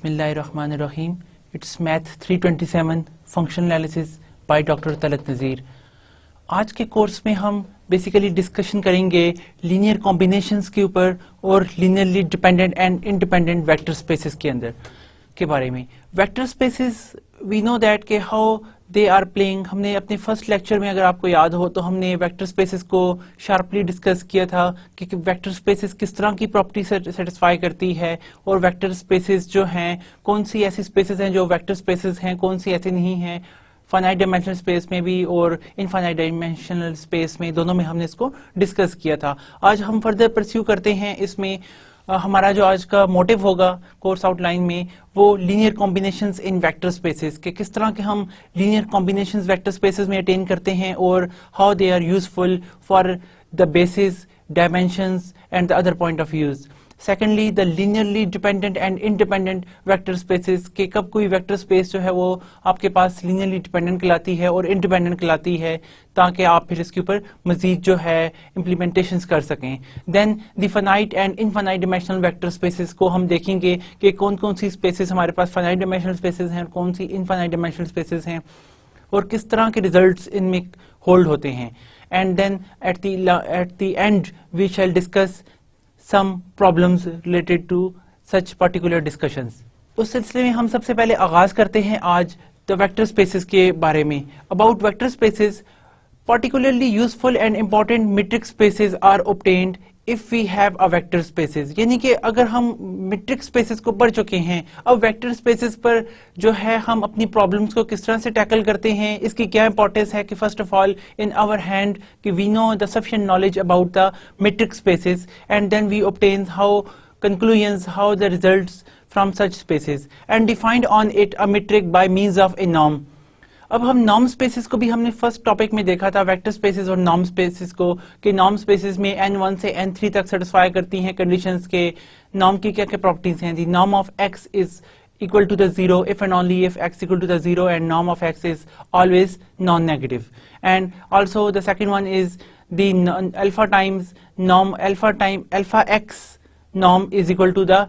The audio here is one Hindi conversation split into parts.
बिस्मिल्लाहिर्रहमानिर्रहीम। It's math 327 functional analysis by doctor Talat Nazir. आज के कोर्स में हम बेसिकली डिस्कशन करेंगे लीनियर कॉम्बिनेशंस के ऊपर और linearly dependent and independent vector spaces के अंदर के बारे में। Vector spaces we know that के हाउ दे आर प्लेइंग। हमने अपने फर्स्ट लेक्चर में, अगर आपको याद हो, तो हमने वेक्टर स्पेसेस को शार्पली डिस्कस किया था कि वेक्टर स्पेसेस किस तरह की प्रॉपर्टी सेटिस्फाई करती है और वेक्टर स्पेसेस जो हैं, कौन सी ऐसी स्पेसेस हैं जो वेक्टर स्पेसेस हैं, कौन सी ऐसी नहीं हैं, फाइनाइट डायमेंशनल स्पेस में भी और इनफाइनाइट डायमेंशनल स्पेस में, दोनों में हमने इसको डिस्कस किया था। आज हम फर्दर परस्यू करते हैं इसमें। हमारा जो आज का मोटिव होगा कोर्स आउटलाइन में, वो linear combinations in vector spaces के किस तरह के हम लीनियर कॉम्बिनेशंस वेक्टर स्पेसेस में अटेन करते हैं और how they are useful for the basis, dimensions and the other point of views. Secondly, the linearly dependent and independent vector spaces के कब कोई वेक्टर स्पेस जो है वो आपके पास लीनियरली डिपेंडेंट कहलाती है और इंडिपेंडेंट कहलाती है, ताकि आप फिर इसके ऊपर मजीद जो है इम्प्लीमेंटेशंस कर सकें। Then the finite and infinite dimensional vector spaces को हम देखेंगे कि कौन कौन सी स्पेसेस हमारे पास फाइनाइट डायमेंशनल स्पेसेस हैं और कौन सी इनफाइनाइट डायमेंशनल स्पेसेस हैं और किस तरह के रिजल्ट्स इनमें होल्ड होते हैं। And then at the end we shall discuss some problems related to such particular discussions। उस सिलसिले में हम सबसे पहले आगाज करते हैं आज द वेक्टर स्पेसेस के बारे में। About vector spaces, particularly useful and important metric spaces are obtained if we have a vector spaces। यानी कि अगर हम metric spaces को पढ़ चुके हैं, अब vector spaces पर जो है हम अपनी problems को किस तरह से tackle करते हैं, इसकी क्या importance है कि first of all in our hand कि we know the sufficient knowledge about the metric spaces and then we obtain how conclusions, how the results from such spaces and defined on it a metric by means of a norm। अब हम नॉर्म स्पेसेस को भी हमने फर्स्ट टॉपिक में देखा था, वेक्टर स्पेसेस और नॉर्म स्पेसेस को, कि नॉर्म स्पेसेस में n1 से n3 तक सेटिस्फाई करती हैं कंडीशंस के। नॉर्म की क्या क्या प्रॉपर्टीज हैं? The norm of x is equal to the 0 if and only if x equal to the 0 and norm of x is always non-negative। And also the second one is the alpha times norm, alpha time alpha x norm is equal to the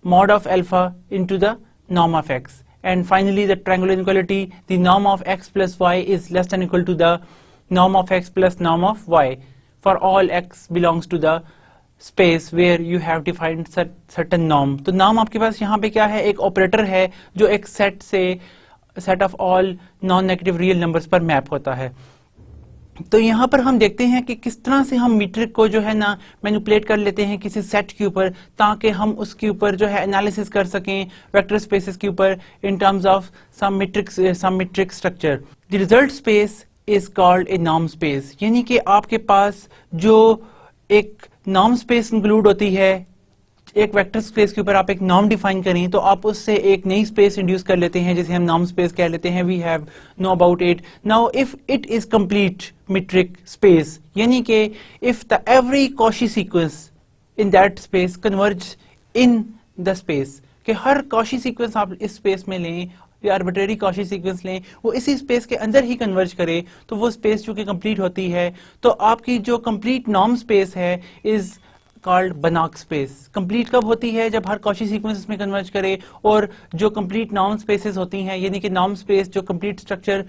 mod of alpha into the norm of x। And finally the triangular inequality, the norm of x plus y is less than equal to the norm of x plus norm of y for all x belongs to the space where you have defined certain norm। तो norm आपके पास यहाँ पे क्या है? एक ऑपरेटर है जो एक सेट से set of all non negative real numbers पर मैप होता है। तो यहाँ पर हम देखते हैं कि किस तरह से हम मीट्रिक को जो है ना मैनिपुलेट कर लेते हैं किसी सेट के ऊपर, ताकि हम उसके ऊपर जो है एनालिसिस कर सकें वेक्टर स्पेसेस के ऊपर in terms of some metric structure. The result space is called a norm space. यानी कि आपके पास जो एक नॉर्म स्पेस इंक्लूड होती है, एक वेक्टर स्पेस के ऊपर आप एक नॉर्म डिफाइन करें तो आप उससे एक नई स्पेस इंड्यूस कर लेते हैं जिसे हम नॉर्म स्पेस कह लेते हैं। We have know about it now if it is complete metric space, यानी कि if the every Cauchy sequence in that space converge in the space, कि हर कॉशी सीक्वेंस आप इस स्पेस में लें या आर्बिट्रेरी कॉशी सीक्वेंस लें, वो इसी स्पेस के अंदर ही कन्वर्ज करे, तो वो स्पेस चूंकि कंप्लीट होती है, तो आपकी जो कंप्लीट नॉर्म स्पेस है इज कॉल्ड बनाक स्पेस। कंप्लीट कब होती है? जब हर कॉशी सीक्वेंस इसमें कन्वर्ज करे। और जो कंप्लीट नॉर्म स्पेसेस होती हैं, यानी कि नॉर्म स्पेस जो कंप्लीट स्ट्रक्चर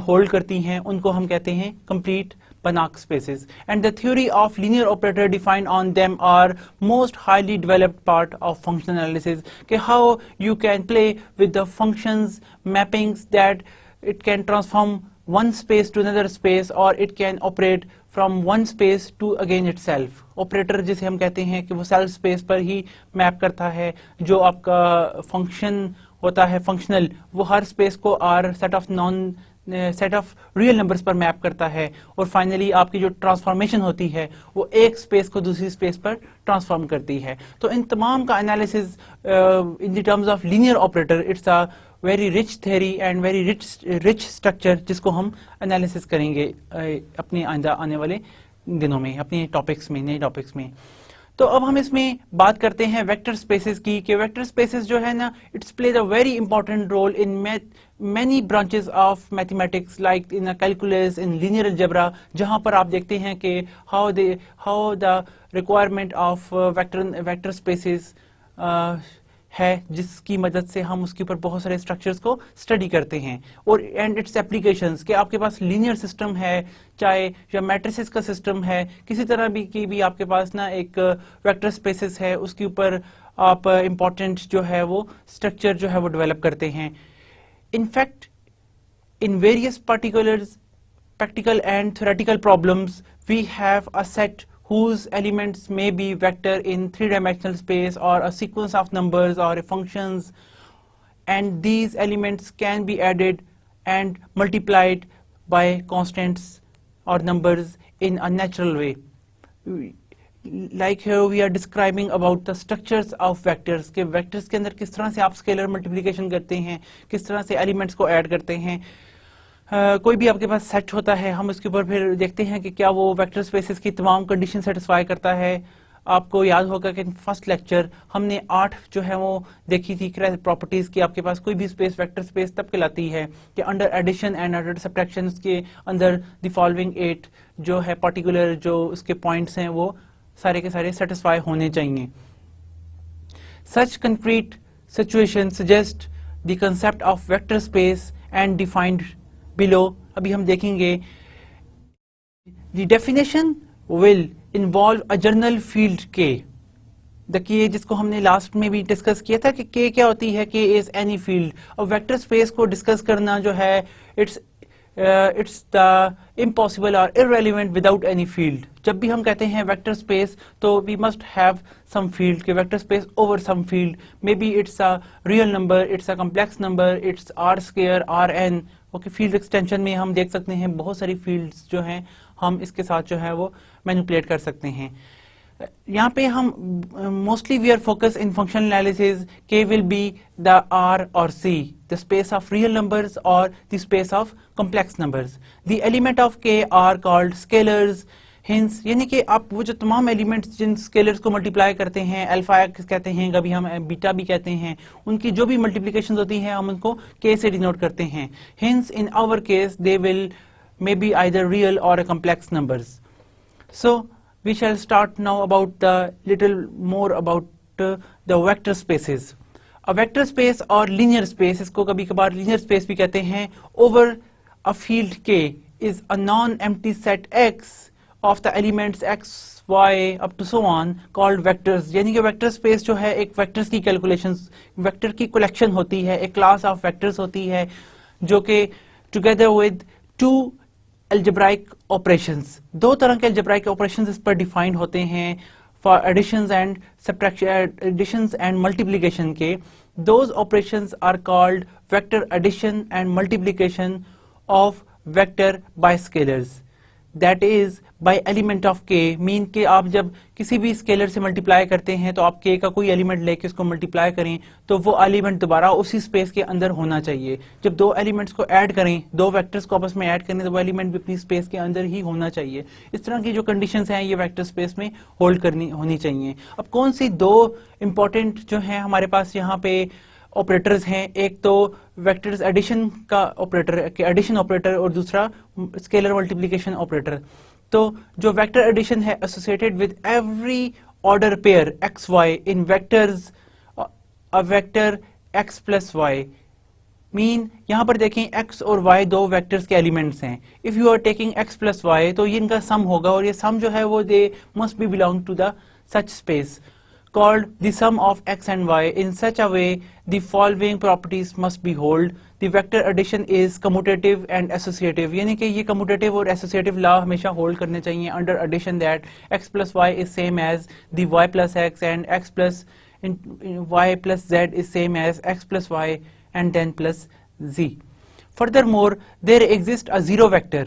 होल्ड करती हैं, उनको हम कहते हैं complete Banach spaces. And the theory of linear operator defined on them are most highly developed part of functional analysis, कि how you can play with the functions mappings that it can transform one space to another space or it can operate from one space to again itself। Operator जिसे हम कहते हैं कि वो सेल्फ स्पेस पर ही मैप करता है। जो आपका फंक्शन होता है फंक्शनल, वो हर स्पेस को R set of real numbers पर मैप करता है। और फाइनली आपकी जो ट्रांसफॉर्मेशन होती है वो एक स्पेस को दूसरी स्पेस पर ट्रांसफॉर्म करती है। तो इन तमाम का analysis in the terms of linear operator, it's a very rich theory and very rich structure, जिसको हम एनालिसिस करेंगे अपने आइंदा आने वाले दिनों में अपने टॉपिक्स में, नए टॉपिक्स में। तो अब हम इसमें बात करते हैं वेक्टर स्पेसेस की, कि वेक्टर स्पेसेस जो है ना, it's played a very important role in many branches of mathematics like in calculus, in linear algebra, जहां पर आप देखते हैं कि how the requirement of vector spaces है जिसकी मदद से हम उसके ऊपर बहुत सारे स्ट्रक्चर्स को स्टडी करते हैं। और एंड इट्स एप्लीकेशंस कि आपके पास लीनियर सिस्टम है चाहे या मैट्रिसेस का सिस्टम है, किसी तरह भी की भी आपके पास ना एक वेक्टर स्पेसेस है, उसके ऊपर आप इम्पोर्टेंट जो है वो स्ट्रक्चर जो है वो डेवलप करते हैं। In fact in various particulars, practical and theoretical problems, we have a set whose elements may be vector in three-dimensional space or a sequence of numbers or functions, and these elements can be added and multiplied by constants or numbers in a natural way. Like here we are describing about the structures of vectors के vectors के अंदर किस तरह से आप स्केलर मल्टीप्लिकेशन करते हैं, किस तरह से एलिमेंट्स को ऐड करते हैं। कोई भी आपके पास सेट होता है, हम उसके ऊपर फिर देखते हैं कि क्या वो वेक्टर स्पेसेस की तमाम कंडीशन सेटिस्फाई करता है। आपको याद होगा कि फर्स्ट लेक्चर हमने 8 जो है वो देखी थी प्रॉपर्टीज की। आपके पास कोई भी स्पेस वेक्टर स्पेस तब कहलाती है कि under addition and under subtraction के अंदर द फॉलोइंग 8 जो है पर्टिकुलर जो उसके पॉइंट्स हैं वो सारे के सारे सेटिस्फाई होने चाहिए। Such concrete situations suggest the concept of vector space and defined below. अभी हम देखेंगे the definition will involve a general field K. The K जिसको हमने लास्ट में भी डिस्कस किया था कि K क्या होती है, K is any field। और वेक्टर स्पेस को डिस्कस करना जो है it's the impossible or irrelevant without any field। जब भी हम कहते हैं वेक्टर स्पेस तो we must have some field कि vector space over some field, maybe it's a real number, it's a complex number, it's r square rn। Okay, field extension में हम देख सकते हैं बहुत सारी फील्ड्स जो हैं हम इसके साथ जो है वो मैनिपुलेट कर सकते हैं। यहाँ पे हम mostly we are focus in functional analysis k will be the r और c, the space of real numbers और the space of complex numbers. The element of k are called scalars. Hence यानी कि आप वो जो तमाम एलिमेंट्स जिन स्केलर्स को मल्टीप्लाई करते हैं, अल्फा एक्स कहते हैं, कभी हम बीटा भी कहते हैं, उनकी जो भी मल्टीप्लिकेशन होती है हम उनको के से डिनोट करते हैं। Hence in our case they will may be either real और complex numbers. So we shall start now about the little more about the vector spaces. A vector space और linear space, इसको कभी कभार linear space भी कहते हैं, over a field K is a non-empty set X of the elements X, Y up to so on called vectors। यानी कि vector space जो है एक vectors की calculations, vector की collection होती है, एक class of vectors होती है जो कि together with two algebraic operations, दो तरह के algebraic operations इस पर डिफाइंड होते हैं for additions and subtraction, additions and multiplication के। Those operations are called vector addition and multiplication of vector by scalars, that is by element of k। Mean के आप जब किसी भी स्केलर से मल्टीप्लाई करते हैं तो आप k का कोई एलिमेंट लेके उसको मल्टीप्लाई करें तो वो एलिमेंट दोबारा उसी स्पेस के अंदर होना चाहिए। जब दो एलिमेंट्स को ऐड करें, दो वेक्टर्स को आपस में ऐड करें तो वो एलिमेंट भी अपनी स्पेस के अंदर ही होना चाहिए। इस तरह की जो कंडीशंस हैं ये वेक्टर स्पेस में होल्ड करनी होनी चाहिए। अब कौन सी दो इंपॉर्टेंट जो है हमारे पास यहाँ पे ऑपरेटर्स हैं, एक तो वेक्टर्स एडिशन का ऑपरेटर के एडिशन ऑपरेटर और दूसरा स्केलर मल्टीप्लिकेशन ऑपरेटर। तो जो वेक्टर एडिशन है associated with every order pair x y in vectors a vector x plus y. Mean यहां पर देखें x और y दो वेक्टर्स के एलिमेंट्स हैं। If you are taking x plus y तो ये इनका सम होगा और ये सम जो है वो they must be belong to the such space called the sum of x and y in such a way the following properties must be hold। The vector addition is commutative and associative, यानी कि ये commutative और associative law हमेशा hold करने चाहिए under addition that x plus y is same as the y plus x and x plus y plus z is same as x plus y and then plus z। Furthermore, there exists a zero vector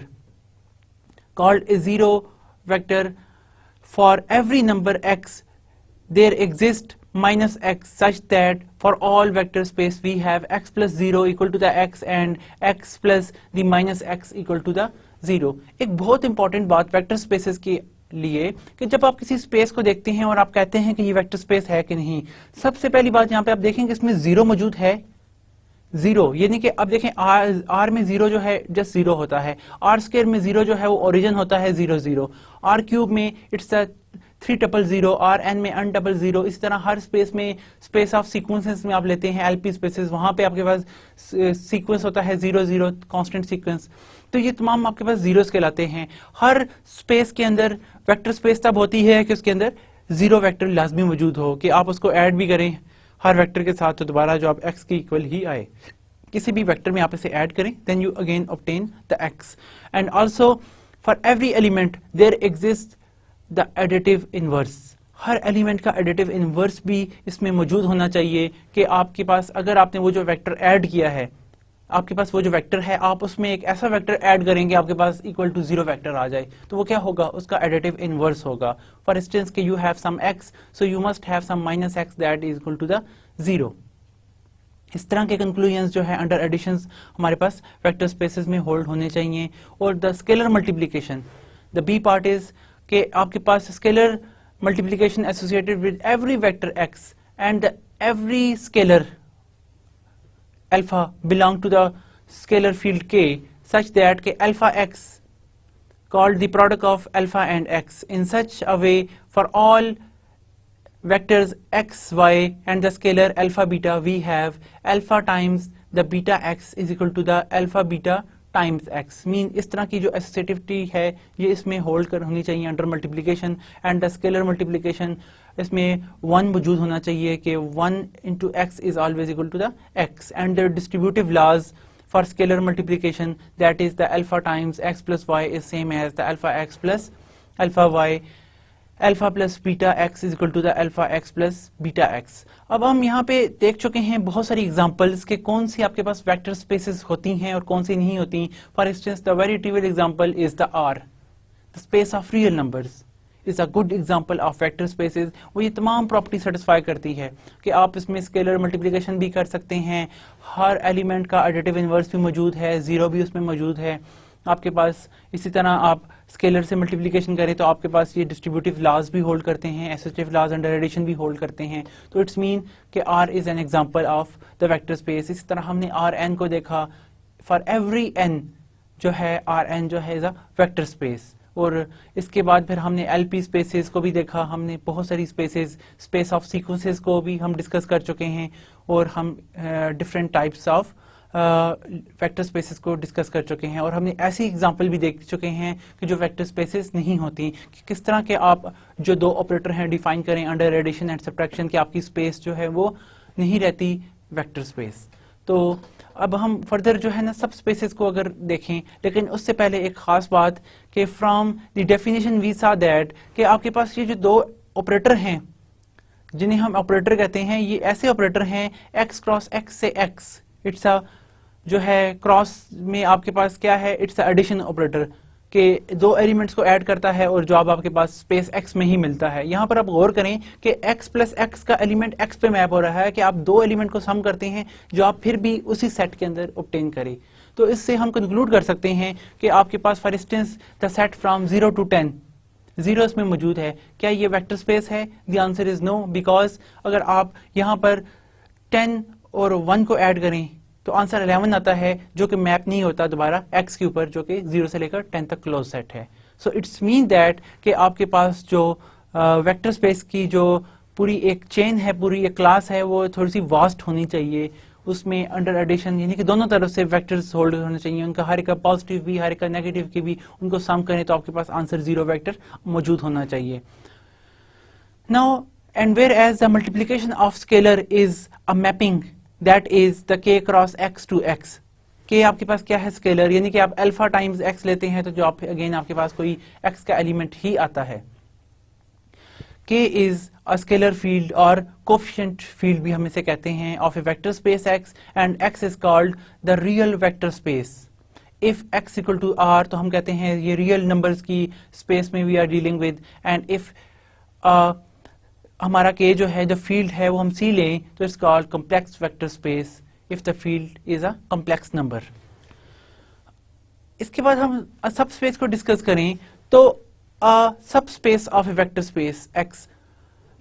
called a zero vector for every number x। There exists minus x such that for all vector space we have x plus 0 equal to the x and x plus the minus x equal to the 0। एक बहुत इंपॉर्टेंट बात वेक्टर स्पेसेस के लिए कि जब आप किसी स्पेस को देखते हैं और आप कहते हैं कि ये वेक्टर स्पेस है कि नहीं, सबसे पहली बात यहाँ पे आप देखेंगे इसमें जीरो मौजूद है। जीरो यानी कि अब देखें आर में जीरो जो है जस्ट जीरो होता है, आर स्क्वायर में जीरो जो है वो ओरिजिन होता है 0 0, आर क्यूब में इट्स 300, Rn में n00, इसी तरह हर स्पेस में स्पेस ऑफ सीक्वेंसेस में आप लेते हैं एलपी स्पेसेस, वहां पे आपके पास सीक्वेंस होता है 00 कांस्टेंट सीक्वेंस। तो ये तमाम आपके पास जीरोस कहलाते हैं। हर स्पेस के अंदर वेक्टर स्पेस तब होती है कि उसके अंदर जीरो वेक्टर लाजमी मौजूद हो, कि आप उसको ऐड भी करें हर वेक्टर के साथ तो दोबारा जो आप x के इक्वल ही आए, किसी भी वेक्टर में आप इसे ऐड करें, then you again obtain the x। And also for every element there exist the additive inverse, हर एलिमेंट का एडिटिव इनवर्स भी इसमें मौजूद होना चाहिए, कि आपके पास अगर आपने वो जो वेक्टर ऐड किया है, आपके पास वो जो वेक्टर है, आप उसमें एक ऐसा वेक्टर ऐड करेंगे आपके पास इक्वल टू 0 वेक्टर आ जाए, तो वो क्या होगा, उसका एडिटिव इनवर्स होगा। फॉर इंस्टेंस कि you have some x, so you must have some minus x that is equal to the 0। इस तरह के कंक्लूजन्स जो है अंडर एडिशंस हमारे पास वेक्टर स्पेसेस में होल्ड होने चाहिए। और the scalar multiplication, the b part is कि आपके पास scalar multiplication associated with every vector x and every scalar alpha belong to the scalar field K such that K alpha x called the product of alpha and x in such a way for all vectors x, y and the scalar alpha beta we have alpha times the beta x is equal to the alpha beta times x। Mean इस तरह की जो एसोसिएटिविटी है ये इसमें होल्ड कर होनी चाहिए under multiplication and the scalar multiplication, इसमें 1 मौजूद होना चाहिए कि 1 into x is always equal to the x and the distributive laws for scalar multiplication that is the alpha times x plus y is same as the alpha x plus alpha y, alpha plus beta x is equal to the alpha x plus beta x। अब हम यहाँ पे देख चुके हैं बहुत सारी एग्जांपल्स के कौन सी आपके पास वेक्टर स्पेसेस होती हैं और कौन सी नहीं होती। For instance the very trivial example is the R, the space of real numbers is a good example of vector spaces. वो ये तमाम प्रॉपर्टी सेटिस्फाई करती है कि आप इसमें स्केलर मल्टीप्लिकेशन भी कर सकते हैं, हर एलिमेंट का एडिटिव इनवर्स भी मौजूद है, जीरो भी उसमें मौजूद है आपके पास। इसी तरह आप स्केलर से मल्टीप्लिकेशन करें तो आपके पास ये डिस्ट्रीब्यूटिव लॉज भी होल्ड करते हैं, एसोसिएटिव लॉज अंडर एडिशन भी होल्ड करते हैं। तो इट्स मीन कि R is an example of the vector space. इसी तरह हमने Rn को देखा, फॉर एवरी n जो है Rn जो है इज अ वेक्टर स्पेस। और इसके बाद फिर हमने एलपी स्पेसेस को भी देखा, हमने बहुत सारी स्पेसेस, स्पेस ऑफ सीक्वेंसेस को भी हम डिस्कस कर चुके हैं, और हम different types of vector spaces को डिस्कस कर चुके हैं। और हमने ऐसी एग्जांपल भी देख चुके हैं कि जो वेक्टर स्पेसेस नहीं होती, कि किस तरह के आप जो दो ऑपरेटर हैं डिफाइन करें अंडर एडिशन एंड सब्ट्रैक्शन, कि आपकी स्पेस जो है वो नहीं रहती वेक्टर स्पेस। तो अब हम फर्दर जो है ना सब स्पेसेस को अगर देखें, लेकिन उससे पहले एक खास बात कि from the definition we saw that कि आपके पास ये जो दो ऑपरेटर हैं जिन्हें हम ऑपरेटर कहते हैं, ये ऐसे ऑपरेटर हैं x क्रॉस x से x, इट्स अ जो है क्रॉस में आपके पास क्या है, इट्स अ एडिशन ऑपरेटर कि दो एलिमेंट्स को ऐड करता है और जवाब आपके पास स्पेस x में ही मिलता है। यहाँ पर आप गौर करें कि x प्लस x का एलिमेंट x पे मैप हो रहा है, कि आप दो एलिमेंट को सम करते हैं जो आप फिर भी उसी सेट के अंदर ऑब्टेन करें। तो इससे हम कंक्लूड कर सकते हैं कि आपके पास for instance the set from 0 to 10 0 इसमें मौजूद है। क्या ये वेक्टर स्पेस है? The answer is no, because अगर आप यहाँ पर 10 और 1 को ऐड करें तो आंसर 11 आता है, जो कि मैप नहीं होता दोबारा x के ऊपर, जो कि 0 से लेकर 10 तक क्लोज सेट है। सो इट्स मीन दैट कि आपके पास जो वेक्टर स्पेस की जो पूरी एक चेन है, पूरी एक क्लास है, वो थोड़ी सी वास्ट होनी चाहिए। उसमें अंडर एडिशन यानी कि दोनों तरफ से वेक्टर्स होल्ड होने चाहिए, उनका हर एक का पॉजिटिव भी हर एक का नेगेटिव की भी, उनको सम करें तो आपके पास आंसर 0 वेक्टर मौजूद होना चाहिए। Now and whereas the multiplication of scalar is a mapping that is the k cross x to x। k आपके पास क्या है? स्केलर, यानी कि आप अल्फा टाइम्स x लेते हैं तो जो आप अगेन आपके पास कोई x का एलिमेंट ही आता है। k is a scalar field और कोफिशिएंट फील्ड भी हम इसे कहते हैं of a vector space x, and x is called the real vector space. If x equal to r तो हम कहते हैं ये रियल नंबर्स की स्पेस में we are dealing with, and if हमारा k जो है, जो फील्ड है वो हम C लें तो it's called complex vector space if the field is a complex number. इसके बाद हम सब स्पेस को डिस्कस करें तो subspace of a vector space x,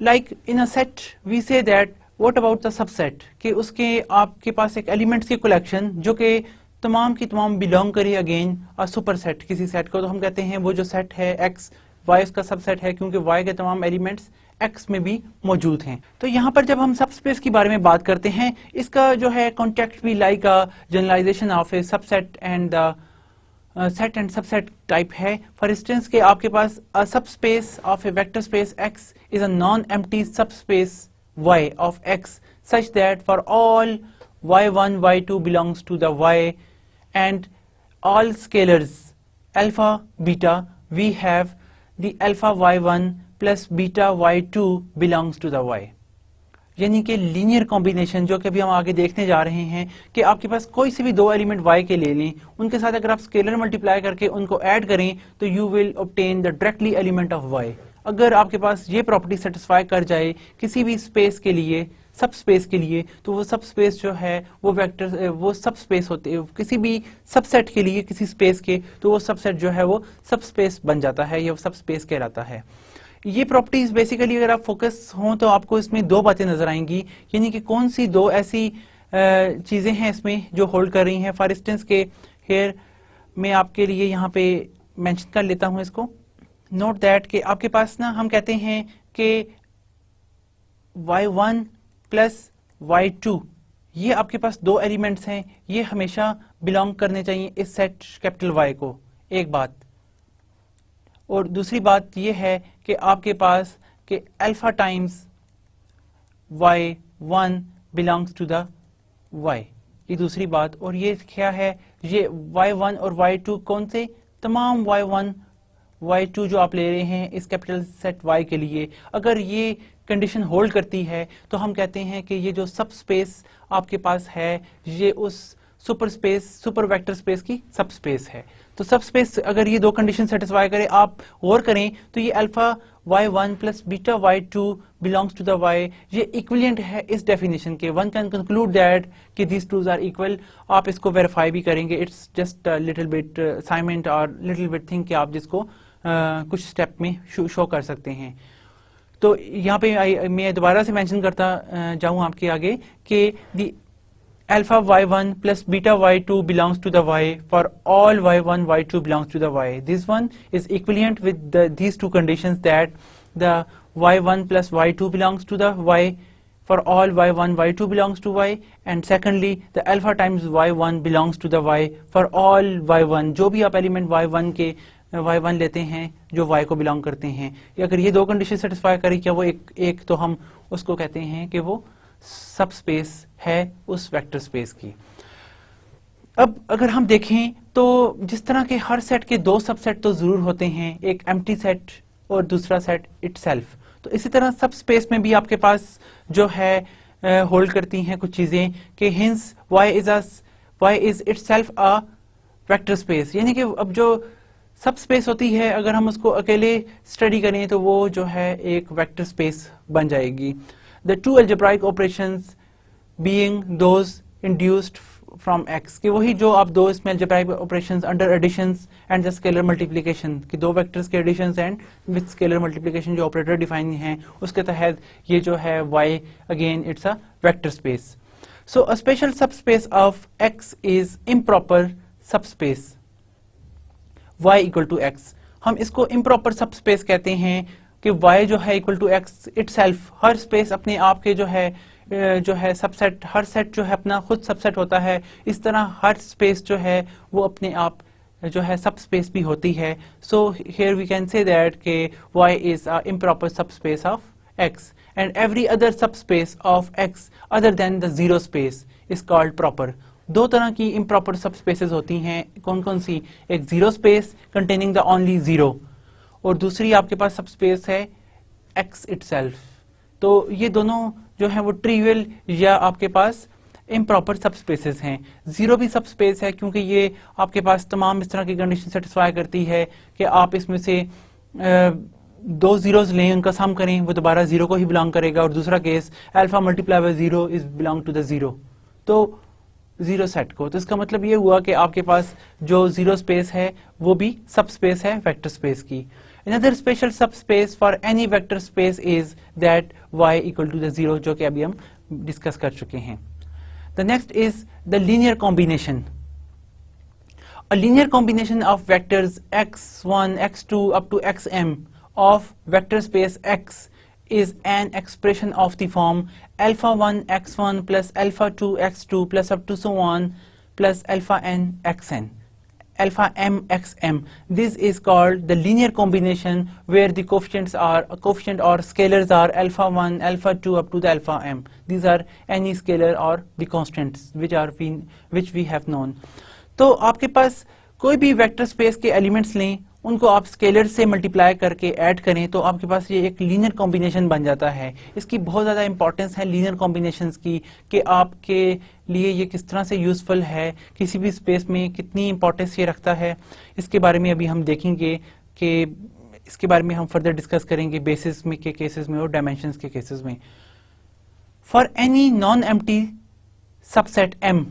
like in a set we say that what about the subset, कि उसके आपके पास एक एलिमेंट्स की कलेक्शन जो कि तमाम की तमाम बिलोंग करे अगेन अ सुपर सेट, किसी सेट को, तो हम कहते हैं वो जो सेट है x y उसका सबसेट है क्योंकि y के तमाम एलिमेंट्स x में भी मौजूद हैं। तो यहाँ पर जब हम सबस्पेस के बारे में बात करते हैं, इसका जो है कॉन्टेक्ट भी like a generalization of a subset and the set and subset type है। फॉर इंस्टेंस के आपके पास a subspace of a vector space x is a non empty subspace y of x such that for all y1 y2 belongs to the y and all scalars alpha beta we have the alpha y1 plus beta y2 belongs to the y। यानी कि लीनियर कॉम्बिनेशन जो कि अभी हम आगे देखने जा रहे हैं कि आपके पास कोई से भी दो एलिमेंट y के ले लें, उनके साथ अगर आप स्केलर मल्टीप्लाई करके उनको ऐड करें तो you will obtain the directly element of y। अगर आपके पास ये प्रॉपर्टी सेटिस्फाई कर जाए किसी भी स्पेस के लिए, सब स्पेस के लिए, तो वो सब स्पेस जो है वो वेक्टर वो सब स्पेस होते हैं। किसी भी सबसेट के लिए किसी स्पेस के, तो वो सबसेट जो है वो सब स्पेस बन जाता है या सब स्पेस कहलाता है। ये प्रॉपर्टीज बेसिकली अगर आप फोकस हों तो आपको इसमें दो बातें नजर आएंगी, यानी कि कौन सी दो ऐसी चीजें हैं इसमें जो होल्ड कर रही हैं। फॉर इंस्टेंस के हेयर मैं आपके लिए यहाँ पे मेंशन कर लेता हूं इसको। नोट दैट कि आपके पास ना हम कहते हैं कि y1 प्लस y2 ये आपके पास दो एलिमेंट्स हैं, ये हमेशा बिलोंग करने चाहिए इस सेट कैपिटल Y को, एक बात। और दूसरी बात ये है कि आपके पास कि alpha times y1 belongs to the y, ये दूसरी बात। और ये क्या है, ये y1 और y2 कौन से, तमाम y1 y2 जो आप ले रहे हैं इस कैपिटल सेट y के लिए, अगर ये कंडीशन होल्ड करती है तो हम कहते हैं कि ये जो सब स्पेस आपके पास है ये उस सुपर वेक्टर स्पेस की सब स्पेस है। तो सब स्पेस अगर ये दो कंडीशन सेटिस्फाई करे, आप गौर करें तो ये alpha y1 plus beta y2 belongs to the y, ये इक्विवेलेंट है इस डेफिनेशन के। वन कैन कंक्लूड दैट कि दीज टूज आर इक्वल। आप इसको वेरीफाई भी करेंगे, it's just little bit assignment और लिटिल बिट थिंग कि आप जिसको कुछ स्टेप में शो कर सकते हैं। तो यहाँ पे मैं दोबारा से मेंशन करता जाऊं आपके आगे कि दी alpha y1 plus beta y2 belongs to the y for all y1 y2 belongs to the y. This one is equivalent with these two conditions, that the y1 plus y2 belongs to the y for all y1 y2 belongs to y, and secondly the alpha times y1 belongs to the y for all y1 जो भी आप एलिमेंट y1 के y1 लेते हैं जो y को बिलोंग करते हैं, अगर ये दो कंडीशन सेटिस्फाई करें क्या वो एक तो हम उसको कहते हैं कि वो सब स्पेस है उस वेक्टर स्पेस की। अब अगर हम देखें तो जिस तरह के हर सेट के दो सबसेट तो जरूर होते हैं, एक एम्प्टी सेट और दूसरा सेट इटसेल्फ, तो इसी तरह सब स्पेस में भी आपके पास जो है होल्ड करती हैं कुछ चीजें कि hints y is itself a vector space. यानी कि अब जो सब स्पेस होती है अगर हम उसको अकेले स्टडी करें तो वो जो है एक वेक्टर स्पेस बन जाएगी। The two algebraic operations being those induced from x, कि वही जो आप दो इसमें algebraic operations under additions and the scalar multiplication, कि दो vectors के additions and with scalar multiplication जो operator define हैं उसके तहत ये जो है y again it's a vector space. So a special subspace of x is improper subspace y equal to x। हम इसको improper subspace कहते हैं कि y जो है इक्वल टू x इटसेल्फ, हर स्पेस अपने आप के जो है सबसेट, हर सेट जो है अपना खुद सबसेट होता है, इस तरह हर स्पेस जो है वो अपने आप जो है सब स्पेस भी होती है। So here we can say that कि y is a improper subspace of x and every other subspace of x other than the zero space is called proper. दो तरह की इम्प्रॉपर सबस्पेसेस होती हैं, कौन कौन सी, एक zero space containing the only zero और दूसरी आपके पास सबस्पेस है x इटसेल्फ। तो ये दोनों जो है वो ट्रिवियल या आपके पास इम्प्रॉपर सबस्पेसेस हैं। जीरो भी सबस्पेस है क्योंकि ये आपके पास तमाम इस तरह की कंडीशन सेटिस्फाई करती है कि आप इसमें से दो जीरोस लें, उनका सम करें, वो दोबारा जीरो को ही बिलोंग करेगा। और दूसरा case alpha multiply by zero is belong to the zero, तो जीरो सेट को। तो इसका मतलब ये हुआ कि आपके पास जो जीरो स्पेस है वो भी सबस्पेस है वेक्टर स्पेस की। Another special subspace for any vector space is that y equal to the zero, जो कि अभी हम डिस्कस कर चुके हैं। The next is the linear combination. A linear combination of vectors x1, x2 up to xm of vector space X is an expression of the form alpha 1 x1 plus alpha 2 x2 plus up to so on plus alpha n xn, alpha m xm. This is called the linear combination where the coefficient or scalars are alpha 1, alpha 2 up to the alpha m. These are any scalar or the constants which we have known. तो आपके पास कोई भी वेक्टर स्पेस के एलिमेंट्स लें, उनको आप स्केलर से मल्टीप्लाई करके ऐड करें तो आपके पास ये एक लीनियर कॉम्बिनेशन बन जाता है. इसकी बहुत ज़्यादा इंपॉर्टेंस है लीनियर कॉम्बिनेशंस की, कि आपके लिए ये किस तरह से यूजफुल है, किसी भी स्पेस में कितनी इंपॉर्टेंस ये रखता है. इसके बारे में अभी हम देखेंगे कि इसके बारे में हम फर्दर डिस्कस करेंगे बेसिस में के केसेस में और डायमेंशंस के केसेस में. For any non empty subset M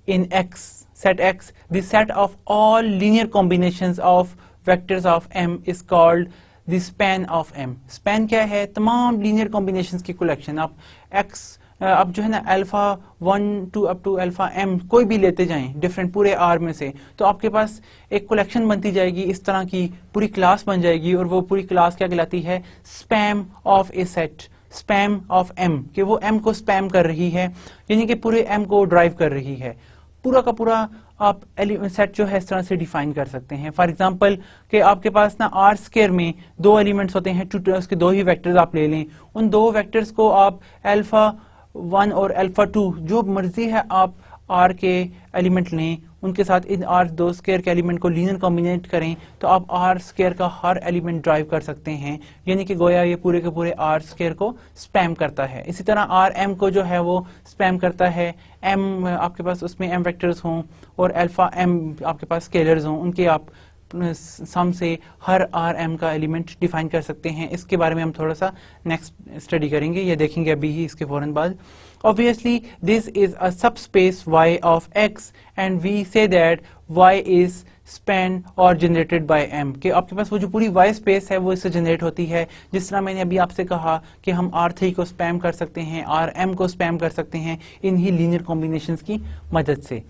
in X, set X, the set of all linear combinations of vectors of M is called the span of M. Span क्या है? तमाम linear combinations की collection. आप X अब जो है ना alpha 1 to up to alpha M कोई भी लेते जाएं डिफरेंट पूरे R में से, तो आपके पास एक कलेक्शन बनती जाएगी, इस तरह की पूरी क्लास बन जाएगी, और वो पूरी क्लास क्या कहलाती है? Span of A set, span of M, कि वो M को स्पैम कर रही है, यानी कि पूरे M को ड्राइव कर रही है. पूरा का पूरा आप सेट जो है इस तरह से डिफाइन कर सकते हैं. फॉर एग्जांपल कि आपके पास ना आर स्क्वायर में दो एलिमेंट्स होते हैं, उसके दो ही वेक्टर्स आप ले लें, उन दो वेक्टर्स को आप अल्फा 1 और अल्फा 2 जो मर्जी है आप आर के एलिमेंट लें, उनके साथ इन आर दो स्क्वायर के एलिमेंट को लीनियर कॉम्बिनेट करें तो आप आर स्क्वायर का हर एलिमेंट ड्राइव कर सकते हैं, यानी कि गोया ये पूरे के पूरे आर स्क्वायर को स्पैम करता है. इसी तरह आर एम को जो है वो स्पैम करता है. एम आपके पास उसमें एम वेक्टर्स हों और अल्फा एम आपके पास स्केलर्स हों, उनके आप सम से हर आर एम का एलिमेंट डिफाइन कर सकते हैं. इसके बारे में हम थोड़ा सा नेक्स्ट स्टडी करेंगे, ये देखेंगे अभी ही इसके फौरन बाद. Obviously, this is a subspace Y of X, and we say that Y is spanned or generated by M. कि आपके पास वो जो पूरी Y स्पेस है वो इससे जनरेट होती है. जिस तरह मैंने अभी आपसे कहा कि हम R3 को स्पैम कर सकते हैं, RM को स्पैम कर सकते हैं इन्हीं लीनियर कॉम्बिनेशंस की मदद से.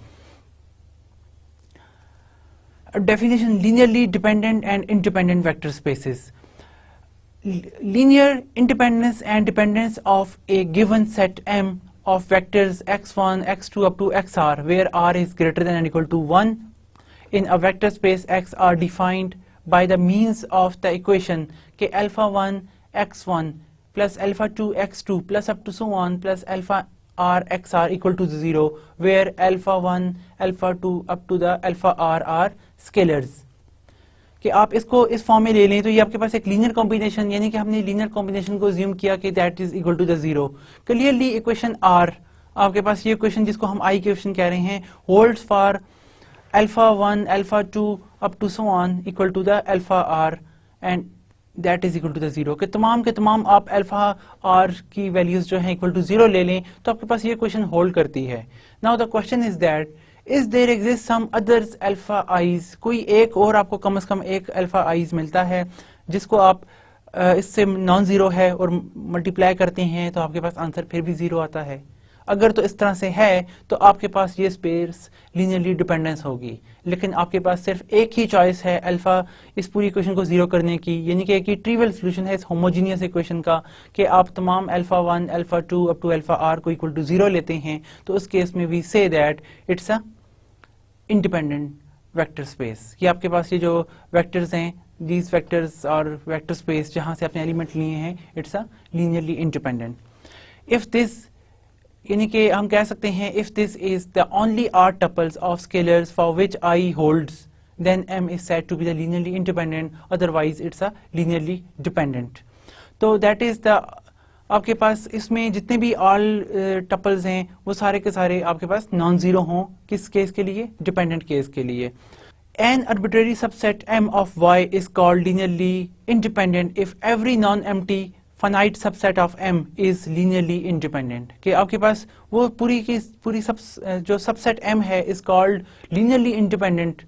Definition: linearly dependent and independent vector spaces. Linear independence and dependence of a given set M of vectors x1, x2 up to xr, where r is greater than or equal to 1 in a vector space X are defined by the means of the equation कि alpha 1 x1 plus alpha 2 x2 plus up to so on plus alpha r xr equal to 0, where alpha 1, alpha 2 up to the alpha r are scalars. कि आप इसको इस फॉर्म में ले लें तो ये आपके पास एक लीनियर कॉम्बिनेशन, यानी कि हमने लीनियर कॉम्बिनेशन को अज्यूम किया कि that is equal to the 0. Clearly equation are आपके पास ये इक्वेशन जिसको हम आई इक्वेशन कह रहे हैं holds for alpha 1 alpha 2 up to so on equal to the alpha r and that is equal to the 0. के तमाम आप अल्फा आर की वैल्यूज जो है इक्वल टू 0 ले लें तो आपके पास ये इक्वेशन होल्ड करती है. Now the question is that Is there exist some others alpha i's, कोई एक और आपको कम से कम एक अल्फा आईज मिलता है जिसको आप इससे नॉन जीरो है और मल्टीप्लाई करते हैं तो आपके पास आंसर फिर भी 0 आता है. अगर तो इस तरह से है तो आपके पास ये स्पेस लीनियरली डिपेंडेंस होगी, लेकिन आपके पास सिर्फ एक ही चॉइस है अल्फा इस पूरी इक्वेशन को 0 करने की, यानी कि एक ही ट्रिवियल सोल्यूशन है इस होमोजीनियस इक्वेशन का कि आप तमाम alpha 1 alpha 2 up to alpha r को इक्वल टू 0 लेते हैं. तो उस केस में we say that it's a independent vector space. ये आपके पास ये जो वेक्टर्स हैं दीज वेक्टर्स और वेक्टर स्पेस जहां से आपने एलिमेंट लिए हैं it's a linearly independent. If this यानी कि हम कह सकते हैं if this is the only r tuples of scalars for which I holds then M is said to be the linearly independent, otherwise it's a linearly dependent. तो that is the आपके पास इसमें जितने भी ऑल टपल्स हैं वो सारे के सारे आपके पास नॉन जीरो हों. किस केस के लिए? डिपेंडेंट केस के लिए. An arbitrary subset M of Y is called linearly independent if every non-empty finite subset of M is linearly independent. कि आपके पास वो पूरी की पूरी जो सबसेट M है is called linearly independent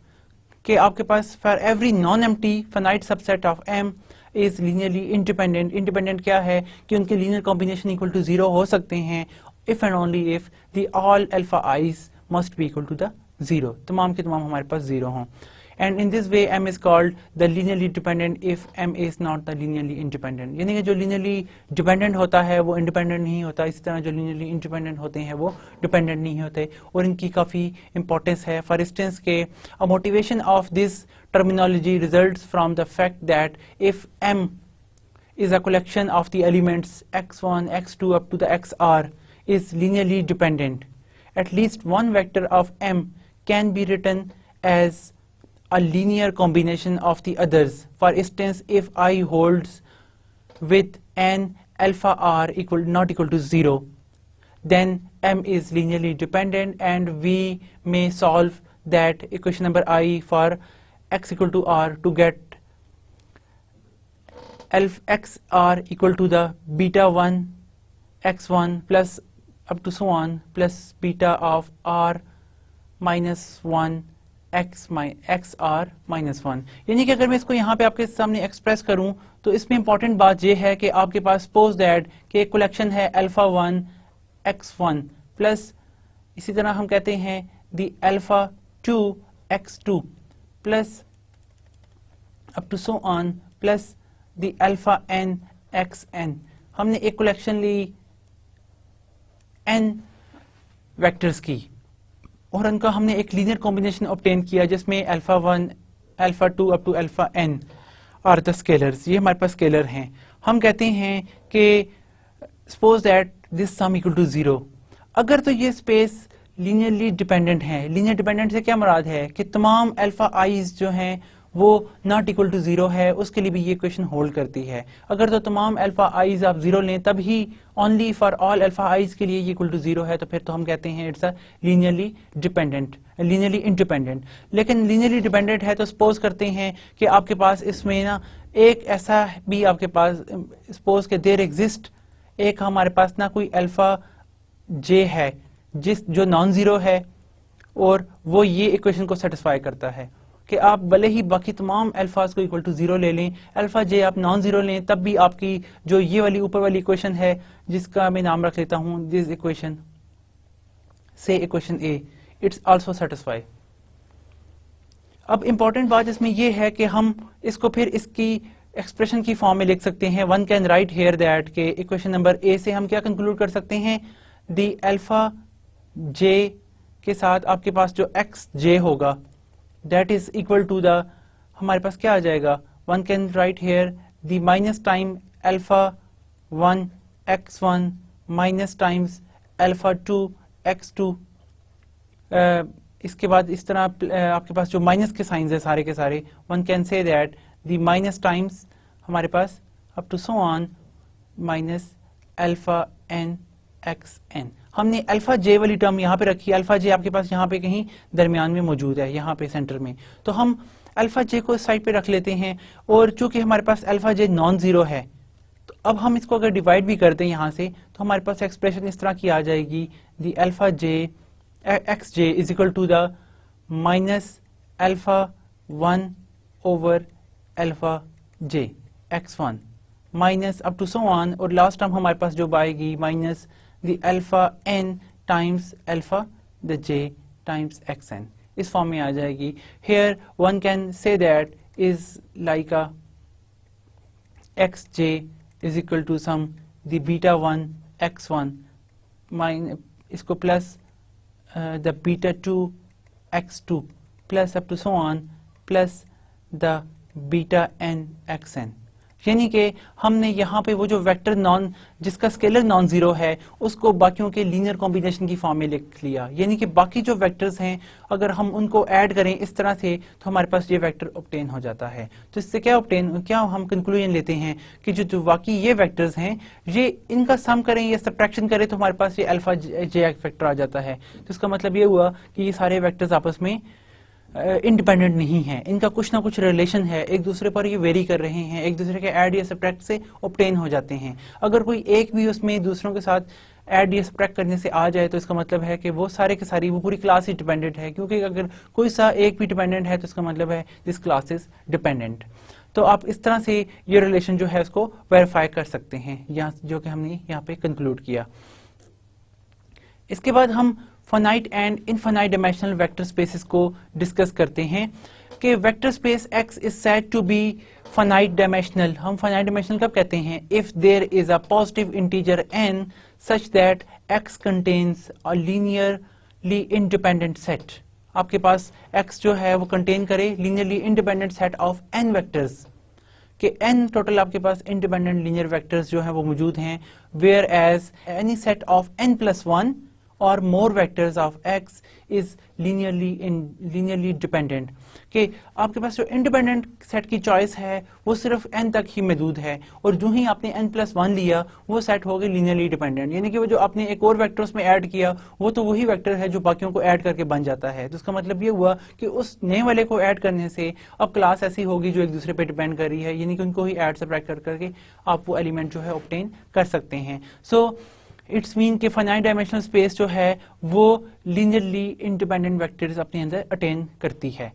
कि आपके पास for every non-empty finite subset of M is linearly independent. Independent क्या है कि उनके linear combination equal to 0 हो सकते हैं if and only if the all alpha i's must be equal to the 0. तमाम के तमाम हमारे पास 0 हों. and in this way M is called the linearly dependent if M is not the linearly independent. यानी कि जो linearly dependent होता है वो independent नहीं होता, इसी तरह जो linearly independent होते हैं वो dependent नहीं होते, और इनकी काफ़ी importance है. For instance के a motivation of this terminology results from the fact that if M is a collection of the elements x1, x2 up to the xr is linearly dependent, at least one vector of M can be written as a linear combination of the others. For instance, if I holds with an alpha r not equal to 0, then M is linearly dependent, and we may solve that equation number I for x equal to r to get x r equal to the beta 1 x1 plus up to so on plus beta of r minus 1 x r minus 1. यानी कि अगर मैं इसको यहाँ पे आपके सामने एक्सप्रेस करूँ तो इसमें इंपॉर्टेंट बात ये है कि आपके पास सपोज दैट कि एक कलेक्शन है अल्फा 1 x1 प्लस इसी तरह हम कहते हैं the alpha 2 x2 plus up to so on plus the alpha n xn. हमने एक कलेक्शन ली n वेक्टर्स की और उनका हमने एक लीनियर कॉम्बिनेशन ऑब्टेन किया जिसमें alpha 1 alpha 2 up to alpha n are the scalars. ये हमारे पास स्केलर हैं. हम कहते हैं कि suppose that this sum equal to 0. अगर तो ये स्पेस लीनियरली डिपेंडेंट है. लीनियर डिपेंडेंट से क्या मुराद है कि तमाम अल्फा आईज जो हैं वो नॉट इक्वल टू 0 है, उसके लिए भी ये इक्वेशन होल्ड करती है. अगर तो तमाम अल्फा आईज आप 0 लें तब ही only for all alpha i's के लिए ये इक्वल टू 0 है, तो फिर तो हम कहते हैं it's a linearly dependent, linearly independent. लेकिन लीनियरली डिपेंडेंट है तो सपोज करते हैं कि आपके पास इसमें ना एक ऐसा भी आपके पास सपोज के देयर एग्जिस्ट एक हमारे पास ना कोई अल्फा जे है जो नॉन जीरो है और वो ये इक्वेशन को सेटिस्फाई करता है कि आप भले ही बाकी तमाम अल्फाज को इक्वल टू 0 ले लें, अल्फा जे आप नॉन जीरो लें, तब भी आपकी जो ये वाली ऊपर वाली इक्वेशन है जिसका मैं नाम रख लेता हूं दिस इक्वेशन से equation A, it's also satisfy. अब इंपॉर्टेंट बात इसमें यह है कि हम इसको फिर इसकी एक्सप्रेशन की फॉर्म में लिख सकते हैं. One can write here that के इक्वेशन नंबर ए से हम क्या कंक्लूड कर सकते हैं, दी अल्फा जे के साथ आपके पास जो एक्स जे होगा that is equal to the हमारे पास क्या आ जाएगा, one can write here the minus time alpha 1 x1 minus times alpha 2 x2. इसके बाद इस तरह आपके पास जो माइनस के साइंस है सारे के सारे, one can say that the minus times हमारे पास up to so on minus alpha n xn. हमने अल्फा जे वाली टर्म यहाँ पे रखी. अल्फा जे आपके पास यहाँ पे कहीं दरमियान में मौजूद है, यहाँ पे सेंटर में, तो हम अल्फा जे को इस साइड पे रख लेते हैं. और चूंकि हमारे पास अल्फा जे नॉन जीरो है तो अब हम इसको अगर डिवाइड भी करते हैं यहाँ से तो हमारे पास एक्सप्रेशन इस तरह की आ जाएगी, the alpha j x j is equal to the minus alpha 1 over alpha j x1 minus up to so on, और लास्ट टर्म हमारे पास जो आएगी minus the alpha n times alpha the j times xn. इस फॉर्म में आ जाएगी. Here one can say that is like a xj is equal to some the beta 1 x1 इसको plus the beta 2 x2 plus up to so on plus the beta n xn. यानी कि हमने यहाँ पे वो जो वेक्टर नॉन जिसका स्केलर नॉन जीरो है उसको बाकियों के लीनियर कॉम्बिनेशन की फॉर्म में लिख लिया. यानी कि बाकी जो वेक्टर्स हैं अगर हम उनको ऐड करें इस तरह से तो हमारे पास ये वेक्टर ऑब्टेन हो जाता है. तो इससे क्या हम कंक्लूजन लेते हैं कि जो बाकी ये वेक्टर्स हैं ये इनका सम करें या सब्ट्रैक्शन करें तो हमारे पास ये अल्फा जे वेक्टर आ जाता है. तो इसका मतलब ये हुआ कि ये सारे वेक्टर्स आपस में इंडिपेंडेंट नहीं है, इनका कुछ ना कुछ रिलेशन है, एक दूसरे पर ये वेरी कर रहे हैं, एक दूसरे के ऐड या सब्ट्रैक्ट से ऑब्टेन हो जाते हैं. अगर कोई एक भी उसमें दूसरों के साथ ऐड या सब्ट्रैक्ट करने से आ जाए तो इसका मतलब है कि वो सारे के सारी वो पूरी क्लास ही डिपेंडेंट है, क्योंकि अगर कोई सा एक भी डिपेंडेंट है तो इसका मतलब है दिस क्लास इज डिपेंडेंट. तो आप इस तरह से ये रिलेशन जो है उसको वेरीफाई कर सकते हैं, यहाँ जो कि हमने यहाँ पे कंक्लूड किया. इसके बाद हम finite and infinite dimensional vector spaces को डिस्कस करते हैं कि vector space X is said to be finite dimensional. हम फाइनाइट डायमेंशनल कब कहते हैं? If there is a positive integer n such that X contains a linearly independent set. आपके पास X जो है वो कंटेन करे linearly independent set of n vectors, कि n टोटल आपके पास इंडिपेंडेंट लीनियर वेक्टर्स जो है वो मौजूद हैं, where as any set of n+1 और more vectors of X is linearly dependent. कि आपके पास जो इंडिपेंडेंट सेट की चॉइस है वो सिर्फ n तक ही महदूद है, और जो ही आपने n+1 लिया वो सेट हो गए लीनियरली डिपेंडेंट, यानी कि वो जो आपने एक और वेक्टर उसमें ऐड किया वो तो वही वेक्टर है जो बाकियों को ऐड करके बन जाता है। तो इसका मतलब ये हुआ कि उस नए वाले को ऐड करने से अब क्लास ऐसी होगी जो एक दूसरे पे डिपेंड कर रही है, यानी कि उनको ही ऐड सब्ट्रैक्ट कर करके आप वो एलिमेंट जो है ऑब्टेन कर सकते हैं। सो इट्स मीन कि फाइनाइट डायमेंशनल स्पेस जो है वो लीनियरली इंडिपेंडेंट वेक्टर्स अपने अंदर अटेन करती है।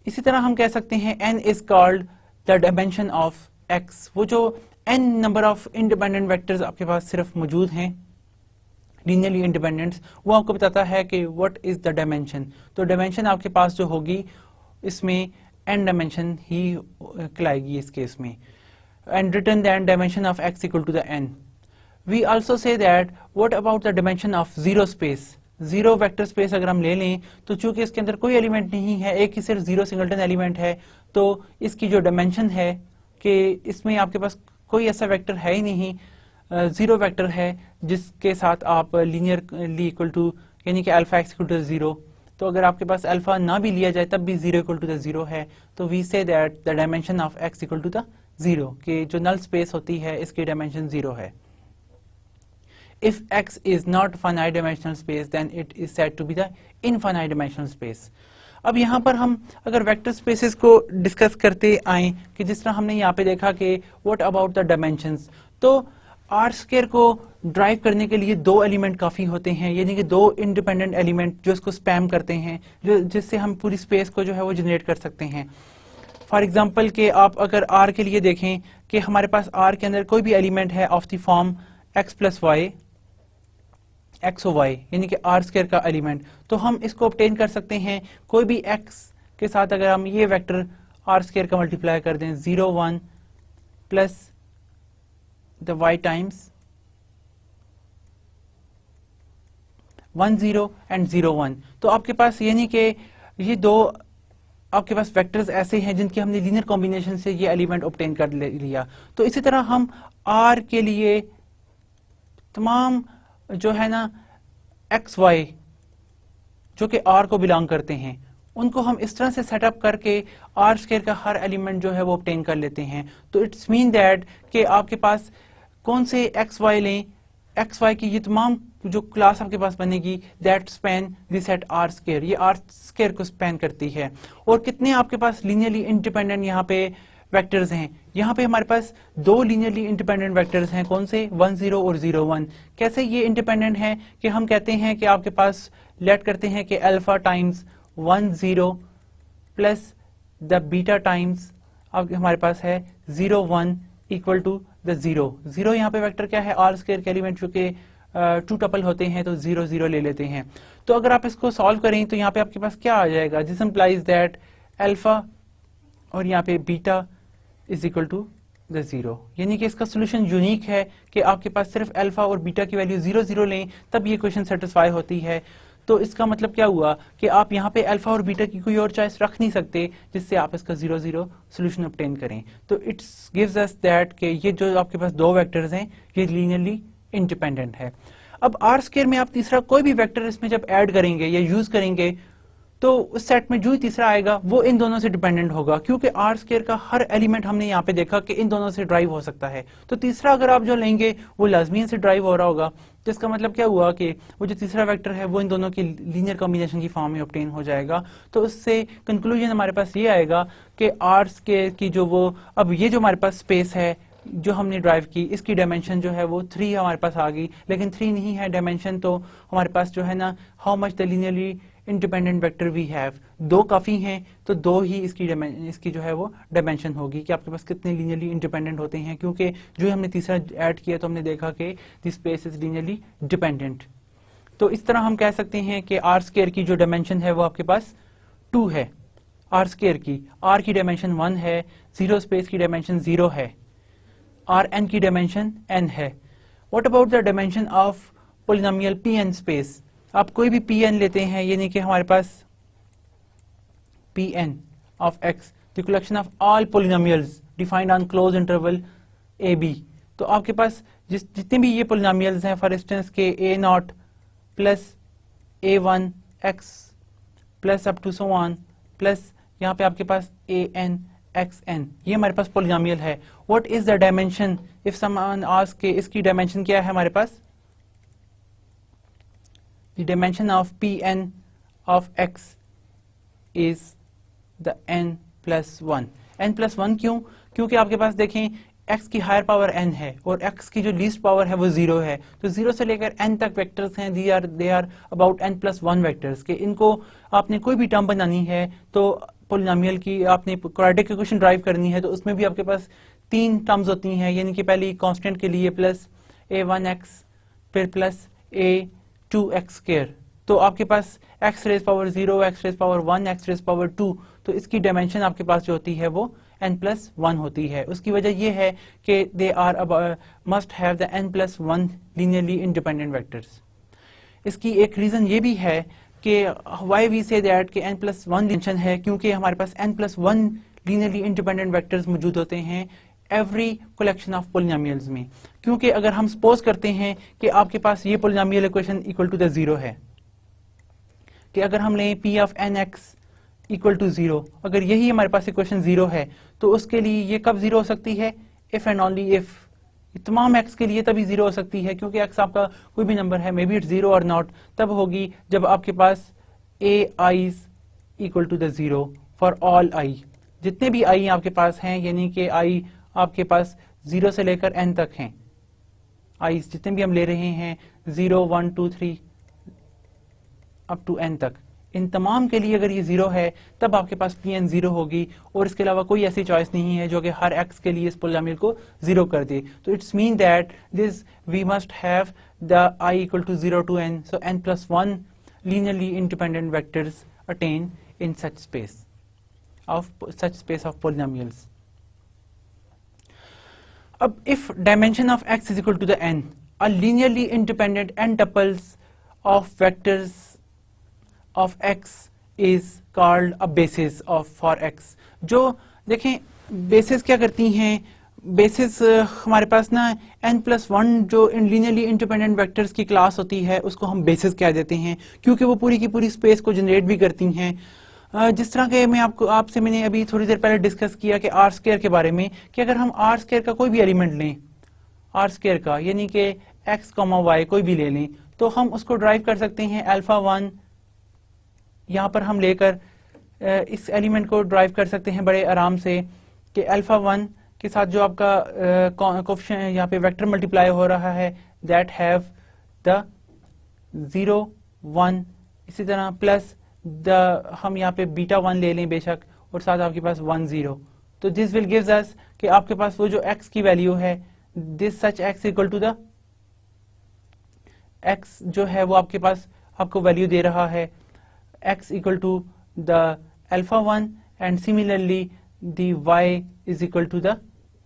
इसी तरह हम कह सकते हैं n is called the dimension of x। वो जो n number of independent vectors आपके पास सिर्फ मौजूद हैं लीनियरली इंडिपेंडेंट, वो आपको बताता है कि व्हाट इज द डायमेंशन। तो डायमेंशन आपके पास जो होगी इसमें n डायमेंशन ही कहलाएगी इस केस में, and return that dimension of x equal to the n। We also say that what about the dimension of zero space? Zero vector space अगर हम ले लें तो चूंकि इसके अंदर कोई एलिमेंट नहीं है, एक ही सिर्फ जीरो सिंगलटन एलिमेंट है, तो इसकी जो डायमेंशन है कि इसमें आपके पास कोई ऐसा वेक्टर है ही नहीं, जीरो वेक्टर है जिसके साथ आप लीनियरली इक्वल टू, यानी कि alpha x equal to zero. तो अगर आपके पास अल्फा ना भी लिया जाए तब भी zero equal to the zero है, तो we say that the dimension of x equal to the zero, कि जो नल स्पेस होती है इसकी डायमेंशन जीरो है। If X is not finite dimensional space, then it is said to be the infinite dimensional space. अब यहाँ पर हम अगर वेक्टर स्पेसेस को डिस्कस करते आए कि जिस तरह हमने यहाँ पे देखा कि व्हाट अबाउट द डायमेंशंस, तो आर स्क्वायर को ड्राइव करने के लिए दो एलिमेंट काफी होते हैं, यानी कि दो इंडिपेंडेंट एलिमेंट जो इसको स्पैम करते हैं, जो जिससे हम पूरी स्पेस को जो है वो जनरेट कर सकते हैं। फॉर एग्जाम्पल कि आप अगर आर के लिए देखें कि हमारे पास आर के अंदर कोई भी एलिमेंट है of the form x+y, x ओ वाई, यानी कि आर स्क्वायर का एलिमेंट, तो हम इसको ऑब्टेन कर सकते हैं कोई भी x के साथ। अगर हम ये वेक्टर आर स्क्वायर का मल्टीप्लाई कर दें 0 1 plus the y times 1 0 and 0 1, तो आपके पास यानी कि ये दो आपके पास वेक्टर्स ऐसे हैं जिनके हमने लीनियर कॉम्बिनेशन से ये एलिमेंट ऑब्टेन कर लिया। तो इसी तरह हम आर के लिए तमाम जो है ना एक्स वाई जो कि आर को बिलोंग करते हैं उनको हम इस तरह से सेटअप करके आर स्क्वायर का हर एलिमेंट जो है वो ऑब्टेन कर लेते हैं। तो इट्स मीन दैट कि आपके पास कौन से एक्स वाई लें, एक्स वाई की ये तमाम जो क्लास आपके पास बनेगी that span the set R square, ये आर स्क्वायर को स्पैन करती है। और कितने आपके पास लीनियरली इंडिपेंडेंट यहाँ पे वेक्टर्स हैं, यहाँ पे हमारे पास दो लीनियरली इंडिपेंडेंट वेक्टर्स हैं, कौन से 1 0 और 0 1। कैसे ये इंडिपेंडेंट हैं कि हम कहते हैं कि आपके पास लेट करते हैं कि alpha times 1 0 plus the beta times अब हमारे पास है 0 1 इक्वल टू द 0 0। यहाँ पे वेक्टर क्या है, आर स्क्वायर के एलिमेंट जो कि 2 टपल होते हैं, तो 0 0 ले लेते हैं। तो अगर आप इसको सॉल्व करें तो यहाँ पे आपके पास क्या आ जाएगा, दिस इंप्लाइज दैट अल्फा और यहाँ पे beta is equal to the 0, यानी कि इसका सोल्यूशन यूनिक है कि आपके पास सिर्फ अल्फा और बीटा की वैल्यू 0 0 लें तब ये क्वेश्चन सेटिस्फाई होती है। तो इसका मतलब क्या हुआ कि आप यहाँ पे अल्फा और बीटा की कोई और चॉइस रख नहीं सकते जिससे आप इसका 0 0 सोल्यूशन ऑब्टेन करें। तो इट्स गिव्स अस दैट कि ये जो आपके पास दो वेक्टर्स हैं ये लीनियरली इंडिपेंडेंट है। अब आर स्क्वायर में आप तीसरा कोई भी वेक्टर इसमें जब ऐड करेंगे या यूज करेंगे तो उस सेट में जो ही तीसरा आएगा वो इन दोनों से डिपेंडेंट होगा, क्योंकि आर स्क्वायर का हर एलिमेंट हमने यहाँ पे देखा कि इन दोनों से ड्राइव हो सकता है। तो तीसरा अगर आप जो लेंगे वो लाजमी से ड्राइव हो रहा होगा, तो इसका मतलब क्या हुआ कि वो जो तीसरा वेक्टर है वो इन दोनों की लीनियर कॉम्बिनेशन की फॉर्म में ऑब्टेन हो जाएगा। तो उससे कंक्लूजन हमारे पास ये आएगा कि आर स्क्वायर की जो वो अब ये जो हमारे पास स्पेस है जो हमने ड्राइव की इसकी डायमेंशन जो है वो 3 हमारे पास आ गई, लेकिन 3 नहीं है डायमेंशन, तो हमारे पास जो है ना how much the linearly independent vector we have, दो काफी हैं तो दो ही इसकी जो है वो डायमेंशन होगी कि आपके पास कितने लीनियरली इंडिपेंडेंट होते हैं, क्योंकि जो हमने तीसरा ऐड किया तो हमने देखा कि this space is linearly dependent. तो इस तरह हम कह सकते हैं कि आर स्क्वायर की जो डायमेंशन है वो आपके पास 2 है। आर स्केयर की, आर की डायमेंशन 1 है, जीरो स्पेस की डायमेंशन 0 है, आर एन की डायमेंशन n है। What about the dimension of polynomial P n space? आप कोई भी पी एन लेते हैं, यानी कि हमारे पास p n of x, the collection of all polynomials defined on close interval A b. तो आपके पास जितने भी ये पोलिनोमियल्स हैं, फॉर इंस्टेंस के a nought plus a one x plus up to so on plus यहाँ पे आपके पास ए एन एक्स एन, ये हमारे पास पोलिनोमियल है। What is the dimension if someone ask के इसकी डायमेंशन क्या है हमारे पास? The dimension of p n of x is the n plus one. n plus one क्यों? क्योंकि आपके पास देखें x की हायर पावर n है और x की जो लीस्ट पावर है वो 0 है, तो 0 से लेकर n तक वेक्टर्स हैं, they are about n plus one vectors के। इनको आपने कोई भी टर्म बनानी है तो पोलिनोमियल की आपने क्वाड्रेटिक इक्वेशन ड्राइव करनी है, तो उसमें भी आपके पास 3 टर्म्स होती हैं, यानी कि पहली कांस्टेंट के लिए प्लस a1x फिर प्लस a2x स्क्वायर, तो आपके पास x raise power 0, x raise power 1, x raise power 2, तो इसकी डायमेंशन आपके पास जो होती है वो n प्लस वन होती है। उसकी वजह ये है कि they are must have the n plus one linearly independent vectors. इसकी एक रीजन ये भी है कि वाई वी से दैट कि n प्लस वन डायमेंशन है, क्योंकि हमारे पास n plus one linearly independent vectors मौजूद होते हैं एवरी कलेक्शन ऑफ पोलिनोमियल्स में। क्योंकि अगर हम सपोज करते हैं कि आपके पास ये polynomial equation equal to the 0 है, कि अगर हम लें p of n x equal to 0, अगर यही हमारे पास इक्वेशन 0 है तो उसके लिए ये कब 0 हो सकती है? इफ एंड ओनली इफ, तमाम x के लिए तभी 0 हो सकती है, क्योंकि x आपका कोई भी नंबर है, मे बी इट्स 0 और नॉट, तब होगी जब आपके पास a i's equal to the 0 for all i। जितने भी i आपके पास हैं, यानी कि i आपके पास 0 से लेकर n तक हैं, i जितने भी हम ले रहे हैं 0, 1, 2, 3 अप टू n तक, इन तमाम के लिए अगर ये 0 है तब आपके पास pn 0 होगी, और इसके अलावा कोई ऐसी चॉइस नहीं है जो कि हर x के लिए इस पोलिनोमियल को 0 कर दे। तो it's mean that this we must have the i equal to 0 to n, so n plus one linearly independent vectors attain in such space of polynomials. अब if dimension of x is equal to the n, a linearly independent n tuples of vectors of x is called a basis of for x। जो देखें बेसिस क्या करती हैं, बेसिस हमारे पास ना n प्लस वन जो इन लीनियरली इंडिपेंडेंट वेक्टर्स की क्लास होती है उसको हम बेसिस कह देते हैं, क्योंकि वो पूरी की पूरी स्पेस को जनरेट भी करती हैं। जिस तरह के मैं आपसे मैंने अभी थोड़ी देर पहले डिस्कस किया कि आर स्क्वायर के बारे में, कि अगर हम आर स्क्वायर का कोई भी एलिमेंट लें, आर स्क्वायर का यानी कि एक्स कॉमा वाई कोई भी ले लें, तो हम उसको ड्राइव कर सकते हैं अल्फा वन, यहाँ पर हम लेकर इस एलिमेंट को ड्राइव कर सकते हैं बड़े आराम से, कि अल्फा वन के साथ जो आपका कोएफिशिएंट यहाँ पे वेक्टर मल्टीप्लाई हो रहा है दैट हैव द 0, 1, इसी तरह प्लस द हम यहाँ पे बीटा 1 ले लें बेशक, और साथ आपके पास 1, 0, तो दिस विल गिव्स अस कि आपके पास वो जो x की वैल्यू है, this such x equal to the x जो है वो आपके पास आपको वैल्यू दे रहा है x equal to the alpha one, and similarly the y is equal to the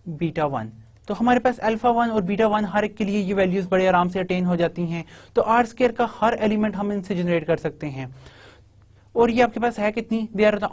beta 1। तो हमारे पास अल्फा 1 और बीटा 1 हर एक के लिए ये वैल्यूज बड़े आराम से अटेन हो जाती हैं। तो आर स्क्वायर का हर एलिमेंट हम इनसे जनरेट कर सकते हैं, और ये आपके पास है कितनी? There are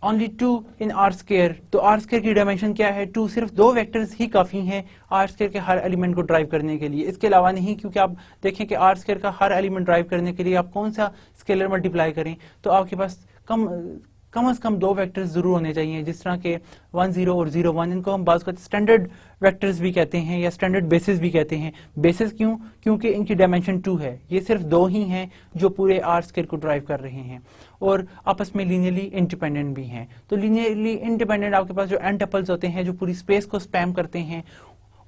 only two in R square. तो आर स्क्वायर की डायमेंशन क्या है? 2। सिर्फ 2 वेक्टर्स ही काफी हैं आर स्क्वायर के हर एलिमेंट को ड्राइव करने के लिए, इसके अलावा नहीं, क्योंकि आप देखें कि आर स्क्वायर का हर एलिमेंट ड्राइव करने के लिए आप कौन सा स्केलर मल्टीप्लाई करें, तो आपके पास कम से कम 2 वेक्टर्स जरूर होने चाहिए, जिस तरह के 1, 0 और 0, 1, इनको हम बात करते स्टैंडर्ड वेक्टर्स भी कहते हैं या स्टैंडर्ड बेसिस भी कहते हैं। बेसिस क्यों? क्योंकि इनकी डायमेंशन 2 है, ये सिर्फ 2 ही हैं जो पूरे आर स्क्वायर को ड्राइव कर रहे हैं और आपस में लीनियरली इंडिपेंडेंट भी हैं। तो लीनियरली इंडिपेंडेंट आपके पास जो n टपल्स होते हैं जो पूरी स्पेस को स्पैम करते हैं,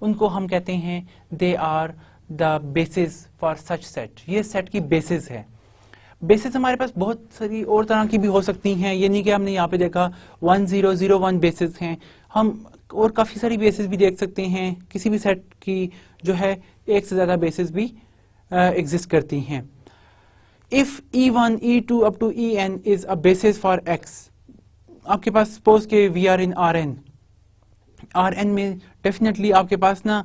उनको हम कहते हैं they are the basis for such set. ये सेट की बेसिस है। बेसिस हमारे पास बहुत सारी और तरह की भी हो सकती हैं, यानी कि हमने यहाँ पे देखा 1, 0, 0, 1 बेसिस हैं, हम और काफ़ी सारी बेसिस भी देख सकते हैं। किसी भी सेट की जो है एक से ज़्यादा बेसिस भी एग्जिस्ट करती हैं। If E1 E2 up to En is a basis for x, आपके पास सपोज के वी आर इन Rn में डेफिनेटली आपके पास ना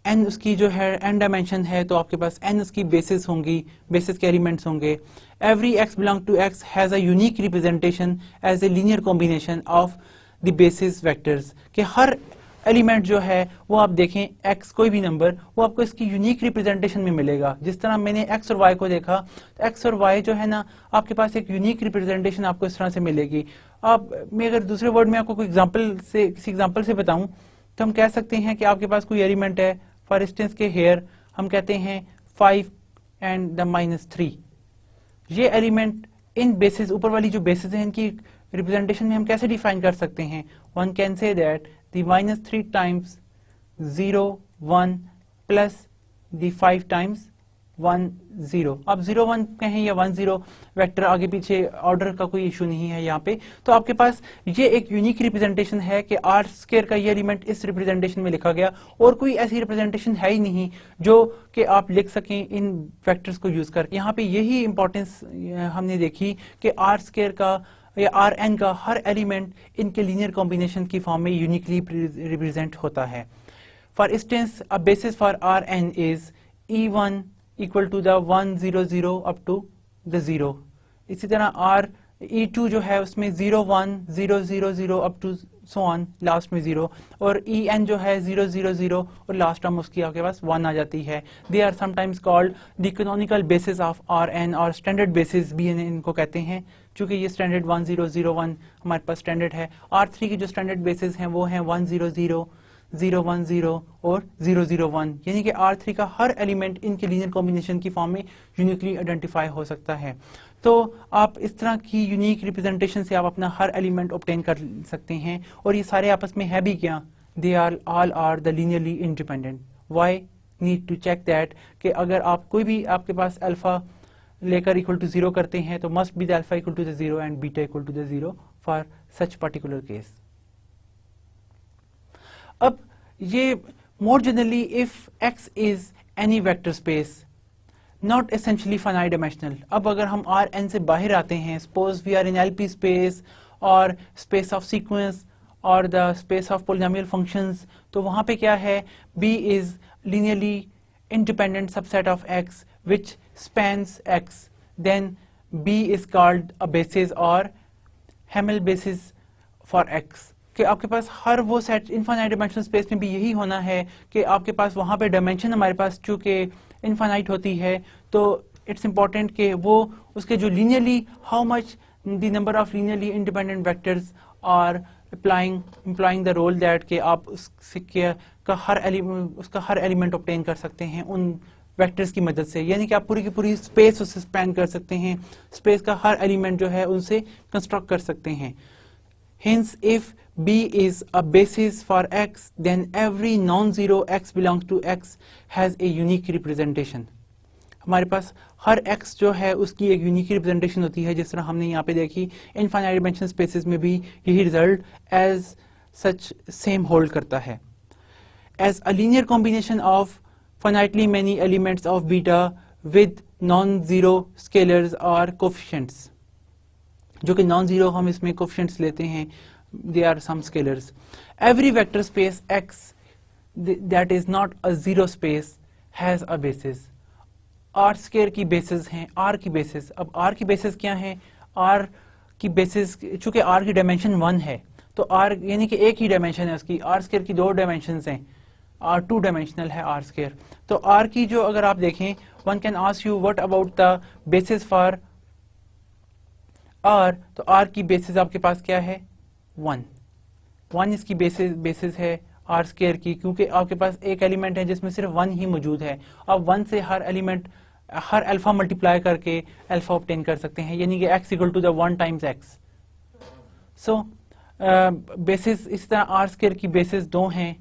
n उसकी जो है n डायमेंशन है, तो आपके पास n उसकी बेसिस होंगी, बेसिस के एलिमेंट्स होंगे. Every x belong to x has a unique representation as a linear combination of the basis vectors. कि हर एलिमेंट जो है वो आप देखें x कोई भी नंबर, वो आपको इसकी यूनिक रिप्रेजेंटेशन में मिलेगा. जिस तरह मैंने x और y को देखा, तो x और y जो है ना, आपके पास एक यूनिक रिप्रेजेंटेशन आपको इस तरह से मिलेगी. अब मैं अगर दूसरे वर्ड में आपको कोई किसी एग्जांपल से बताऊं, तो हम कह सकते हैं कि आपके पास कोई एलिमेंट है, फॉर इंस्टेंस के हेयर हम कहते हैं 5 एंड द -3. ये एलिमेंट इन बेसिस, ऊपर वाली जो बेसिस है, इनकी रिप्रेजेंटेशन में हम कैसे डिफाइन कर सकते हैं? One can say that the -3 times 0 1 plus the 5 times 1 0. आप 0 1 कहें या 1 0, वेक्टर आगे पीछे ऑर्डर का कोई इशू नहीं है यहाँ पे. तो आपके पास ये एक यूनिक रिप्रेजेंटेशन है कि आर स्क्वायर का ये एलिमेंट इस रिप्रेजेंटेशन में लिखा गया, और कोई ऐसी रिप्रेजेंटेशन है ही नहीं जो कि आप लिख सकें इन वेक्टर्स को यूज करके. यहाँ पे यही इंपॉर्टेंस हमने देखी कि आर स्क्वायर का या आर एन का हर एलिमेंट इनके लीनियर कॉम्बिनेशन की फॉर्म में यूनिकली रिप्रेजेंट होता है. For instance a basis for R n is E1 equal to the 1 0 0 up to the 0. इसी तरह आर E2 जो है उसमें 0 1 0 0 0 up to so on, last में 0, और En जो है 0 0 0 और लास्ट टर्म उसकी आपके पास 1 आ जाती है. They are sometimes called the canonical basis of Rn, और स्टैंडर्ड बेसिस भी इनको कहते हैं, चूंकि ये स्टैंडर्ड 1 0 0 1 हमारे पास स्टैंडर्ड है. R3 की जो स्टैंडर्ड बेसिस हैं वो हैं 1 0 0 0 1 0 और 0 0 1, यानी कि R3 का हर एलिमेंट इनके लीनियर कॉम्बिनेशन की फॉर्म में यूनिकली आइडेंटिफाई हो सकता है. तो आप इस तरह की यूनिक रिप्रेजेंटेशन से आप अपना हर एलिमेंट ऑब्टेन कर सकते हैं, और ये सारे आपस में है भी क्या? They are all are the linearly independent. Why need to check that कि अगर आप कोई भी आपके पास अल्फा लेकर इक्वल टू 0 करते हैं, तो must be the alpha equal to the 0 and beta equal to the 0 for such particular case. अब ये more generally if x is any vector space not essentially finite dimensional. अब अगर हम Rn से बाहर आते हैं, suppose we are in LP space और स्पेस ऑफ सीक्वेंस और the space of polynomial functions, तो वहां पे क्या है? B is linearly independent subset of x which spans x, then B is called a basis or Hamel basis for x. कि आपके पास हर वो सेट इनफाइनाइट डायमेंशनल स्पेस में भी यही होना है कि आपके पास वहां पे डायमेंशन हमारे पास चूंकि इनफाइनाइट होती है, तो इट्स इंपॉर्टेंट कि वो उसके जो linearly how much the number of linearly independent vectors are implying the role that कि आप उसका हर एलिमेंट ऑब्टेन कर सकते हैं उन वेक्टर्स की मदद से, यानी कि आप पूरी की पूरी स्पेस उससे स्पैन कर सकते हैं, स्पेस का हर एलिमेंट जो है उनसे कंस्ट्रक्ट कर सकते हैं. Hence, if B is a basis for x, then every non-zero x belongs to x has a unique representation. हमारे पास हर x जो है उसकी एक यूनिक रिप्रेजेंटेशन होती है, जिस तरह हमने यहाँ पे देखी इनफाइनाइट डायमेंशन स्पेसेस में भी यही result as such same hold करता है. As a linear combination of finitely many elements of beta with non zero scalars और कोफिशिएंट्स, जो कि नॉन जीरो हम इसमें कोफिशिएंट्स लेते हैं, they are some scalars. Every vector space x that is not a zero space has a basis. R square की बेसिस हैं, आर की बेसिस. अब आर की बेसिस क्या है? आर की बेसिस, चूंकि आर की डायमेंशन 1 है, तो आर यानी कि एक ही डायमेंशन है उसकी. आर स्क्वायर की 2 डायमेंशन हैं, आर 2 डायमेंशनल है आर स्क्वायर. तो आर की जो अगर आप देखें, one can ask you what about the basis for R, तो आर की बेसिस आपके पास क्या है? 1 इसकी बेसिस है आर स्क्वायर की, क्योंकि आपके पास एक एलिमेंट है जिसमें सिर्फ 1 ही मौजूद है. अब 1 से हर एलिमेंट हर अल्फा मल्टीप्लाई करके अल्फा ऑब्टेन कर सकते हैं, यानी कि x equal to the 1 times x. So basis इस तरह आर स्क्वायर की बेसिस 2 हैं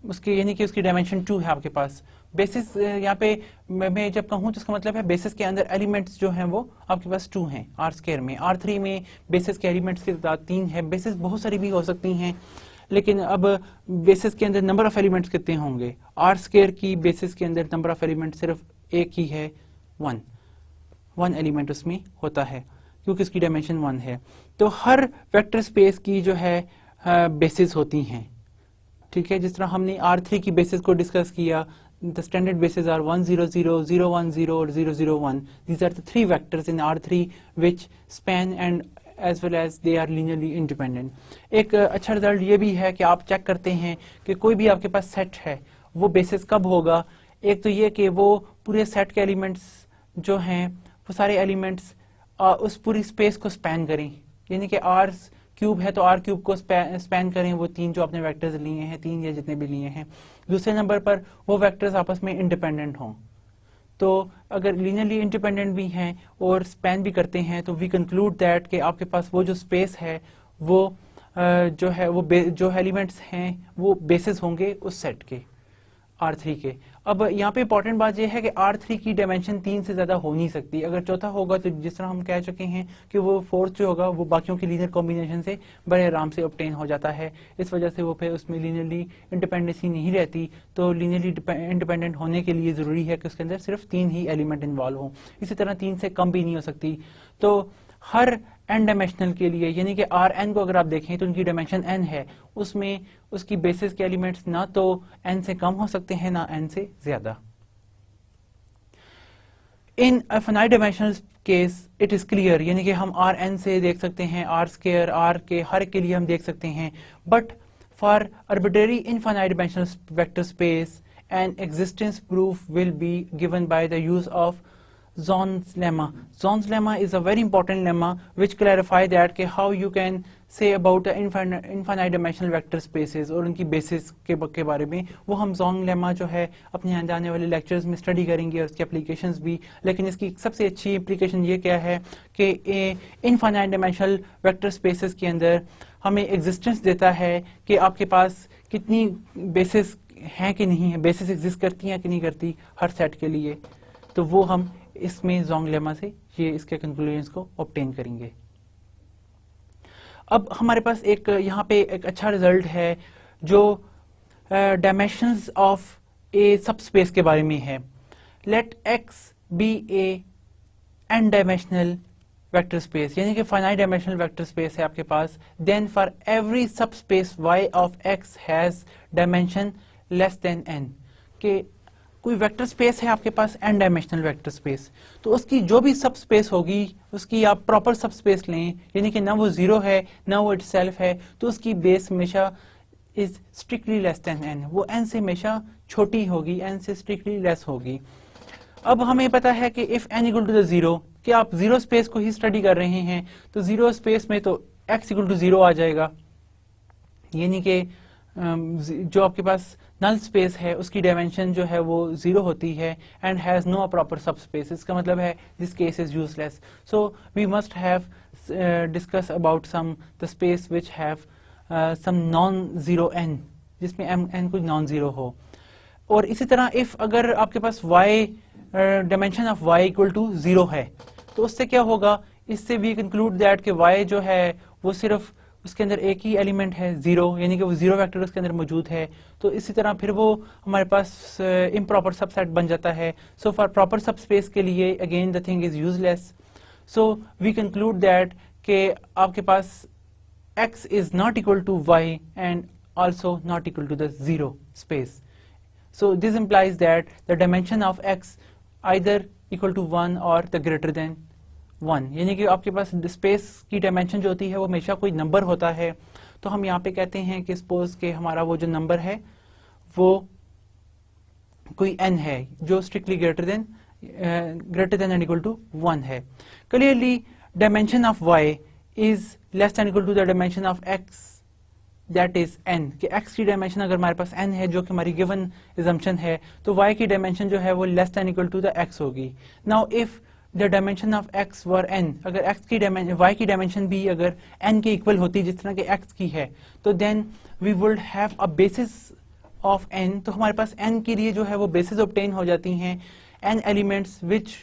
उसके, यानी कि उसकी डायमेंशन 2 है आपके पास. बेसिस यहाँ पे मैं जब कहूँ तो इसका मतलब है बेसिस के अंदर एलिमेंट्स जो हैं वो आपके पास 2 हैं आर स्क्वायर में. R3 में बेसिस के एलिमेंट्स की तादाद 3 है. बेसिस बहुत सारी भी हो सकती हैं, लेकिन अब बेसिस के अंदर नंबर ऑफ एलिमेंट्स कितने होंगे? आर स्क्वायर की बेसिस के अंदर नंबर ऑफ एलिमेंट्स सिर्फ एक ही है, 1. 1 एलिमेंट उसमें होता है क्योंकि उसकी डायमेंशन 1 है। तो हर वेक्टर स्पेस की जो है बेसिस होती हैं, ठीक है। जिस तरह हमने R3 की बेसिस को डिस्कस किया, द स्टैंडर्ड बेसिस आर 1 0 0 0 1 0 और 0 0 1। These are the 3 vectors in R3 which span and as well as they are linearly independent। एक अच्छा रिजल्ट ये भी है कि आप चेक करते हैं कि कोई भी आपके पास सेट है वो बेसिस कब होगा। एक तो ये कि वो पूरे सेट के एलिमेंट्स जो हैं वो सारे एलिमेंट्स उस पूरी स्पेस को स्पैन करें, यानी कि R क्यूब है तो R क्यूब को स्पैन करें, वो 3 जो आपने वेक्टर्स लिए हैं, 3 या जितने भी लिए हैं। दूसरे नंबर पर वो वेक्टर्स आपस में इंडिपेंडेंट हों। तो अगर लीनियरली इंडिपेंडेंट भी हैं और स्पैन भी करते हैं तो वी कंक्लूड दैट कि आपके पास वो जो स्पेस है वो जो है वो जो एलिमेंट्स हैं वो बेसिस होंगे उस सेट के R3 के। अब यहाँ पे इंपॉर्टेंट बात यह है कि R3 की डायमेंशन 3 से ज्यादा हो नहीं सकती। अगर चौथा होगा तो जिस तरह हम कह चुके हैं कि वो फोर्थ जो होगा वो बाकियों की लीनियर कॉम्बिनेशन से बड़े आराम से ऑब्टेन हो जाता है। इस वजह से वो फिर उसमें लीनियरली इंडिपेंडेंसी नहीं रहती। तो लीनियरली इंडिपेंडेंट होने के लिए जरूरी है कि उसके अंदर सिर्फ 3 ही एलिमेंट इन्वॉल्व हों। इसी तरह 3 से कम भी नहीं हो सकती। तो हर n डायमेंशनल के लिए, यानी कि Rn को अगर आप देखें तो उनकी डायमेंशन n है, उसमें उसकी बेसिस के एलिमेंट्स ना तो n से कम हो सकते हैं ना n से ज्यादा। In a finite dimensional case it is clear, यानी कि हम Rn से देख सकते हैं, R स्क्वायर R के हर के लिए हम देख सकते हैं। But for arbitrary infinite dimensional vector space an existence proof will be given by the use of Zorn's lemma. Zorn's lemma is a very important lemma which clarify that कि how you can say about the infinite dimensional vector spaces और उनकी basis के बारे में। वो हम Zorn lemma जो है अपने आने आने वाले lectures में स्टडी करेंगे और उसकी applications भी। लेकिन इसकी सबसे अच्छी implication ये क्या है कि infinite dimensional vector spaces के अंदर हमें existence देता है कि आपके पास कितनी basis हैं कि नहीं है, basis exist करती हैं कि नहीं करती हर सेट के लिए। तो वो हम इसमें ज़ोंग लेमा से ये इसके कंक्लूजन्स को ऑब्टेन करेंगे। अब हमारे पास एक यहाँ पे एक अच्छा रिजल्ट है जो डायमेंशंस ऑफ ए सबस्पेस के बारे में है। Let x be a n dimensional vector space, यानी कि फाइनाइट डायमेंशनल वेक्टर स्पेस है आपके पास। Then for every subspace y of x has dimension less than n, के कोई वेक्टर स्पेस है आपके पास n डायमेंशनल वेक्टर स्पेस, तो उसकी जो भी सब स्पेस होगी उसकी आप प्रॉपर सब स्पेस लें, यानी कि ना वो जीरो है ना वो इटसेल्फ है, तो उसकी बेस हमेशा is strictly less than n, वो n से हमेशा छोटी होगी, n से स्ट्रिक्टली लेस होगी। अब हमें पता है कि if n equal to the zero, कि आप जीरो स्पेस को ही स्टडी कर रहे हैं, तो जीरो स्पेस में तो x इक्वल टू जीरो आ जाएगा, यानी कि जो आपके पास नल स्पेस है उसकी डायमेंशन जो है वो जीरो होती है and has no proper sub space. इसका मतलब है this case is useless. So we must have discuss about some the space which have some non zero n, जिसमें n कोई नॉन जीरो हो। और इसी तरह इफ अगर आपके पास y dimension of y equal to zero है, तो उससे क्या होगा, इससे वी कंक्लूड दैट कि y जो है वो सिर्फ उसके अंदर एक ही एलिमेंट है जीरो, यानी कि वो जीरो वेक्टर उसके अंदर मौजूद है। तो इसी तरह फिर वो हमारे पास इम्प्रॉपर सबसेट बन जाता है। सो फॉर प्रॉपर सबस्पेस के लिए again the thing is useless. So we conclude that कि आपके पास x is not equal to y and also not equal to the zero space. So this implies that the dimension of x either equal to 1 और द ग्रेटर देन 1, यानी कि आपके पास स्पेस की डायमेंशन जो होती है वो हमेशा कोई नंबर होता है। तो हम यहाँ पे कहते हैं कि सपोज के हमारा वो जो नंबर है वो कोई n है जो strictly greater than and equal to 1 है। Clearly dimension of y is less than equal to the dimension of x, that is n, कि x की डायमेंशन अगर हमारे पास n है जो कि हमारी गिवन assumption है, तो y की डायमेंशन जो है वो less than equal to the x होगी। Now if the dimension of x were n, अगर x की डायमेंशन y की डायमेंशन भी अगर n के इक्वल होती जिस तरह के x की है, तो then we would have a basis of n, तो हमारे पास n के लिए जो है वो बेसिस ऑब्टेन हो जाती हैं, n elements which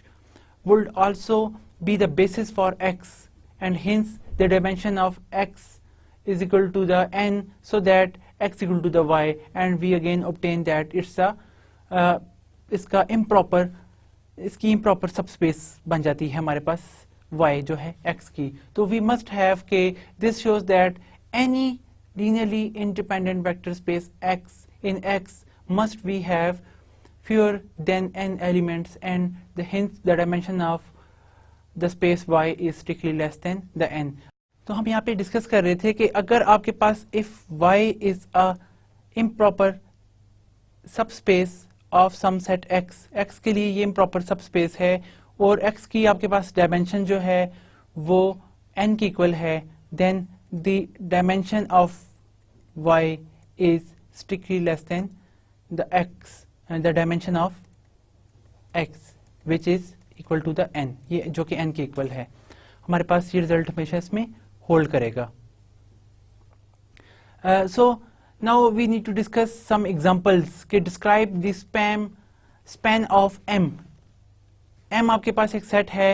would also be the basis for x and hints the dimension of x is equal to the n, so that x equal to the y, and we again obtain that it's a इसका improper इसकी इम्प्रॉपर सबस्पेस बन जाती है हमारे पास y जो है x की। तो वी मस्ट हैव के this shows that any linearly independent vector space x in x must we have fewer than n elements and hence the dimension of the space y is strictly less than the n। तो हम यहाँ पे डिस्कस कर रहे थे कि अगर आपके पास if y is a improper subspace of some set x, x के लिए ये improper subspace है और x की आपके पास डायमेंशन जो है वो n की इक्वल है, then the dimension of y is strictly less than the x and the dimension of x which is equal to the n, ये जो कि n के इक्वल है। हमारे पास ये रिजल्ट हमेशा इसमें होल्ड करेगा। So now we need to discuss some examples के describe the span of m। m आपके पास एक सेट है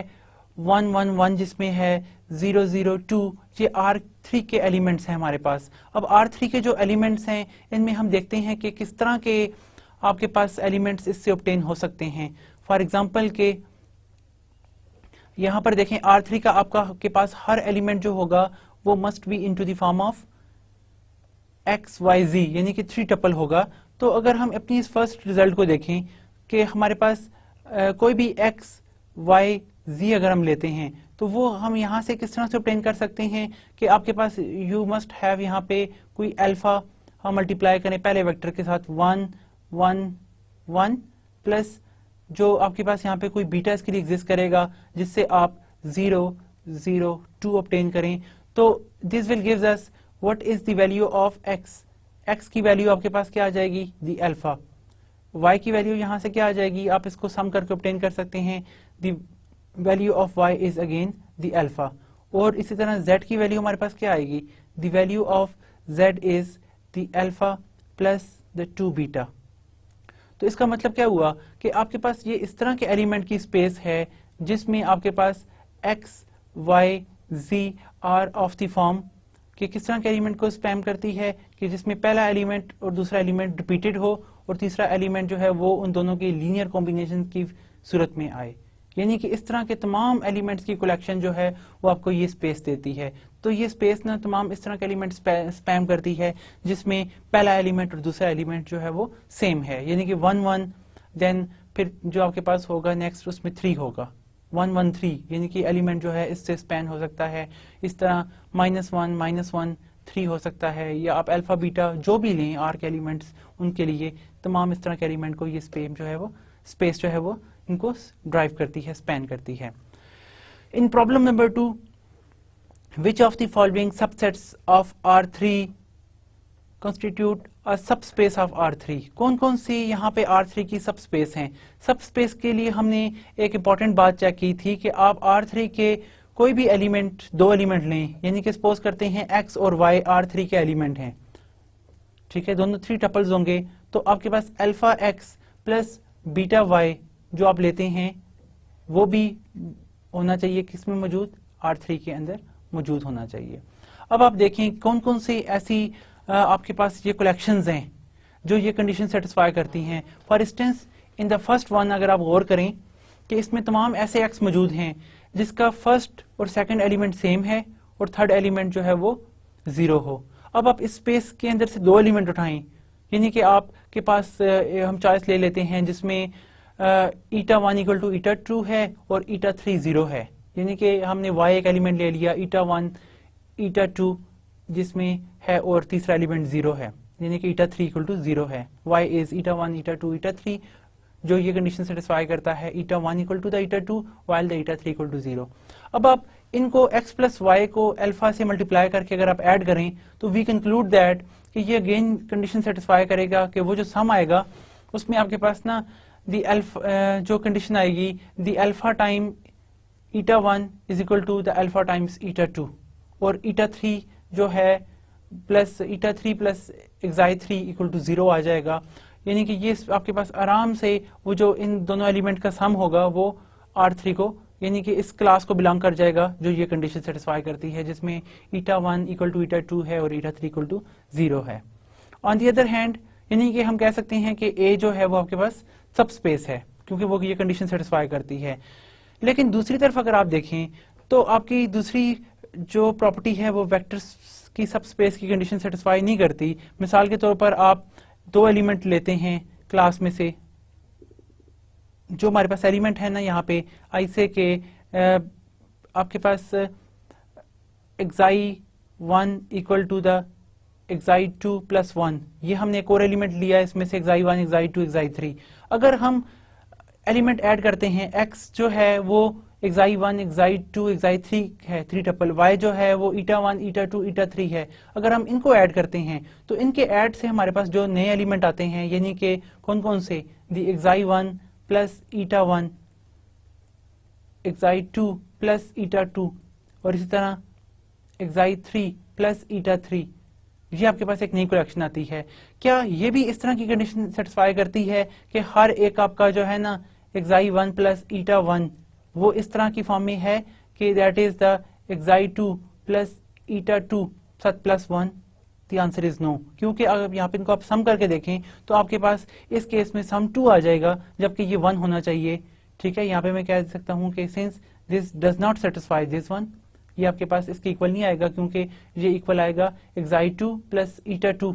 1 1 1 जिसमें है 0 0 2, ये R3 के एलिमेंट्स हैं हमारे पास। अब R3 के जो एलिमेंट्स हैं इनमें हम देखते हैं कि किस तरह के आपके पास एलिमेंट्स इससे ऑब्टेन हो सकते हैं। फॉर एग्जांपल के यहाँ पर देखें R3 का आपका के पास हर एलिमेंट जो होगा वो must be into the form of x y z, यानी कि 3 टपल होगा। तो अगर हम अपनी इस फर्स्ट रिजल्ट को देखें कि हमारे पास कोई भी एक्स वाई जी अगर हम लेते हैं तो वो हम यहाँ से किस तरह से ऑब्टेन कर सकते हैं कि आपके पास यू मस्ट हैव यहाँ पे कोई अल्फा हम मल्टीप्लाई करें पहले वेक्टर के साथ 1 1 1 प्लस जो आपके पास यहाँ पे कोई बीटा इसके लिए एग्जिस्ट करेगा जिससे आप 0 0 2 ऑब्टेन करें। तो this will gives us what is the value of x. X की वैल्यू आपके पास क्या आ जाएगी, द अल्फा। y की वैल्यू यहाँ से क्या आ जाएगी, आप इसको सम करके ऑब्टेन कर सकते हैं, the value of y is again the alpha. और इसी तरह z की वैल्यू हमारे पास क्या आएगी, the value of z is the alpha plus the 2 beta. तो इसका मतलब क्या हुआ कि आपके पास ये इस तरह के एलिमेंट की स्पेस है जिसमें आपके पास x y z are of the form कि किस तरह के एलिमेंट को स्पैम करती है कि जिसमें पहला एलिमेंट और दूसरा एलिमेंट रिपीटेड हो और तीसरा एलिमेंट जो है वो उन दोनों के लीनियर कॉम्बिनेशन की सूरत में आए, यानी कि इस तरह के तमाम एलिमेंट्स की कलेक्शन जो है वो आपको ये स्पेस देती है। तो ये स्पेस ना तमाम इस तरह के एलिमेंट स्पैम करती है जिसमें पहला एलिमेंट और दूसरा एलिमेंट जो है वो सेम है, यानी कि 1 1 देन फिर जो आपके पास होगा नेक्स्ट उसमें 3 होगा 1 1 3, यानी कि एलिमेंट जो है इससे स्पैन हो सकता है। इस तरह -1 -1 3 हो सकता है, या आप अल्फा बीटा जो भी लें आर के एलिमेंट्स उनके लिए तमाम इस तरह के एलिमेंट को ये स्पेस जो है वो इनको ड्राइव करती है, स्पैन करती है। In problem number 2, which of the following subsets of R3 constitute a subspace of R3। कौन कौन सी यहाँ पे R3 की सबस्पेस हैं। सबस्पेस के लिए हमने एक इंपॉर्टेंट बात चेक की थी कि आप R3 के कोई भी एलिमेंट 2 एलिमेंट लें, यानी कि सपोज करते हैं x और y R3 के एलिमेंट हैं, ठीक है, दोनों 3 टपल्स होंगे। तो आपके पास alpha x plus beta y जो आप लेते हैं वो भी होना चाहिए किसमें मौजूद, R3 के अंदर मौजूद होना चाहिए। अब आप देखें कौन कौन सी ऐसी आपके पास ये कलेक्शंस हैं जो ये कंडीशन सेटिस्फाई करती हैं। For instance in the first one अगर आप गौर करें कि इसमें तमाम ऐसे एक्स मौजूद हैं जिसका फर्स्ट और सेकंड एलिमेंट सेम है और थर्ड एलिमेंट जो है वो 0 हो। अब आप इस स्पेस के अंदर से 2 एलिमेंट उठाएं, यानी कि आपके पास हम चॉइस ले लेते हैं जिसमें ईटा 1 = ईटा 2 है और ईटा 3 0 है, यानी कि हमने y एक एलिमेंट ले लिया ईटा 1 ईटा 2 जिसमें है और तीसरा एलिमेंट 0 है, यानी कि ईटा 3 = 0 है। y इज ईटा 1 ईटा 2 ईटा 3, जो ये कंडीशन सेटिस्फाई करता है ईटा 1 = द ईटा 2 while द ईटा 3 = 0। अब आप इनको x प्लस y को अल्फा से मल्टीप्लाई करके अगर आप ऐड करें तो वी कंक्लूड दैट कि ये अगेन कंडीशन सेटिस्फाई करेगा कि वो जो सम आएगा उसमें आपके पास ना द अल्फा जो कंडीशन आएगी the alpha time eta 1 = the alpha times eta 2 और ईटा 3 जो है प्लस ईटा 3 प्लस एक्साई 3 = 0 आ जाएगा, यानी कि ये आपके पास आराम से वो जो इन दोनों एलिमेंट का सम होगा वो R3 को यानी कि इस क्लास को बिलोंग कर जाएगा जो ये कंडीशन सेटिस्फाई करती है जिसमें ईटा 1 = ईटा 2 है और ईटा 3 = 0 है। ऑन दी अदर हैंड यानी कि हम कह सकते हैं कि A जो है वो आपके पास सब स्पेस है, क्योंकि वो ये कंडीशन सेटिस्फाई करती है। लेकिन दूसरी तरफ अगर आप देखें तो आपकी दूसरी जो प्रॉपर्टी है वो वेक्टर्स की सब स्पेस की कंडीशन सेटिस्फाई नहीं करती। मिसाल के तौर पर आप दो एलिमेंट लेते हैं क्लास में से, जो हमारे पास एलिमेंट है ना यहाँ पे आई से के आपके पास xi1 equal to the xi2 plus 1, ये हमने एक और एलिमेंट लिया इसमें से xi1 xi2 xi3। अगर हम एलिमेंट ऐड करते हैं, x जो है वो xi1 xi2 xi3 है 3 टपल, y जो है वो eta1 eta2 eta3 है। अगर हम इनको ऐड करते हैं तो इनके ऐड से हमारे पास जो नए एलिमेंट आते हैं, यानी कि कौन कौन से, दी xi1 plus eta1 xi2 plus eta2 और इसी तरह xi3 प्लस eta3, ये आपके पास एक नई कलेक्शन आती है। क्या ये भी इस तरह की कंडीशन सेटिस्फाई करती है कि हर एक आपका जो है ना xi1 प्लस eta1 वो इस तरह की फॉर्म में है कि that is the xi2 plus eta2 साथ plus 1? The answer is no, क्योंकि अगर यहाँ पे इनको आप सम करके देखें तो आपके पास इस केस में सम 2 आ जाएगा जबकि ये 1 होना चाहिए। ठीक है, यहाँ पे मैं कह सकता हूँ कि since this does not satisfy this one, ये आपके पास इसके इक्वल नहीं आएगा, क्योंकि ये इक्वल आएगा xi2 plus eta2,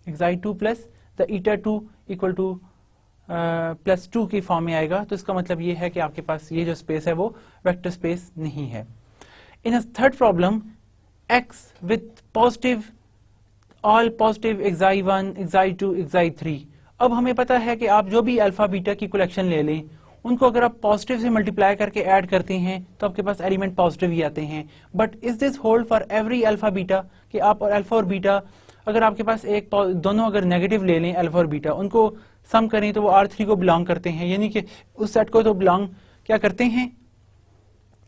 xi2 plus the eta2 equal two plus 2 की फॉर्म में आएगा। तो इसका मतलब ये है कि आपके पास ये जो स्पेस है वो वेक्टर स्पेस नहीं है। In a third problem, x with positive all positive xi1 xi2 xi3। अब हमें पता है कि आप जो भी अल्फा बीटा की कलेक्शन ले लें, उनको अगर आप पॉजिटिव से मल्टीप्लाई करके ऐड करते हैं तो आपके पास एलिमेंट पॉजिटिव ही आते हैं। But is this hold for every alpha beta, कि आप और अल्फा और बीटा अगर आपके पास एक दोनों अगर नेगेटिव ले लें अल्फा और बीटा, उनको सम करें तो वो R3 को बिलोंग करते हैं, यानी कि उस सेट को तो बिलोंग क्या करते हैं,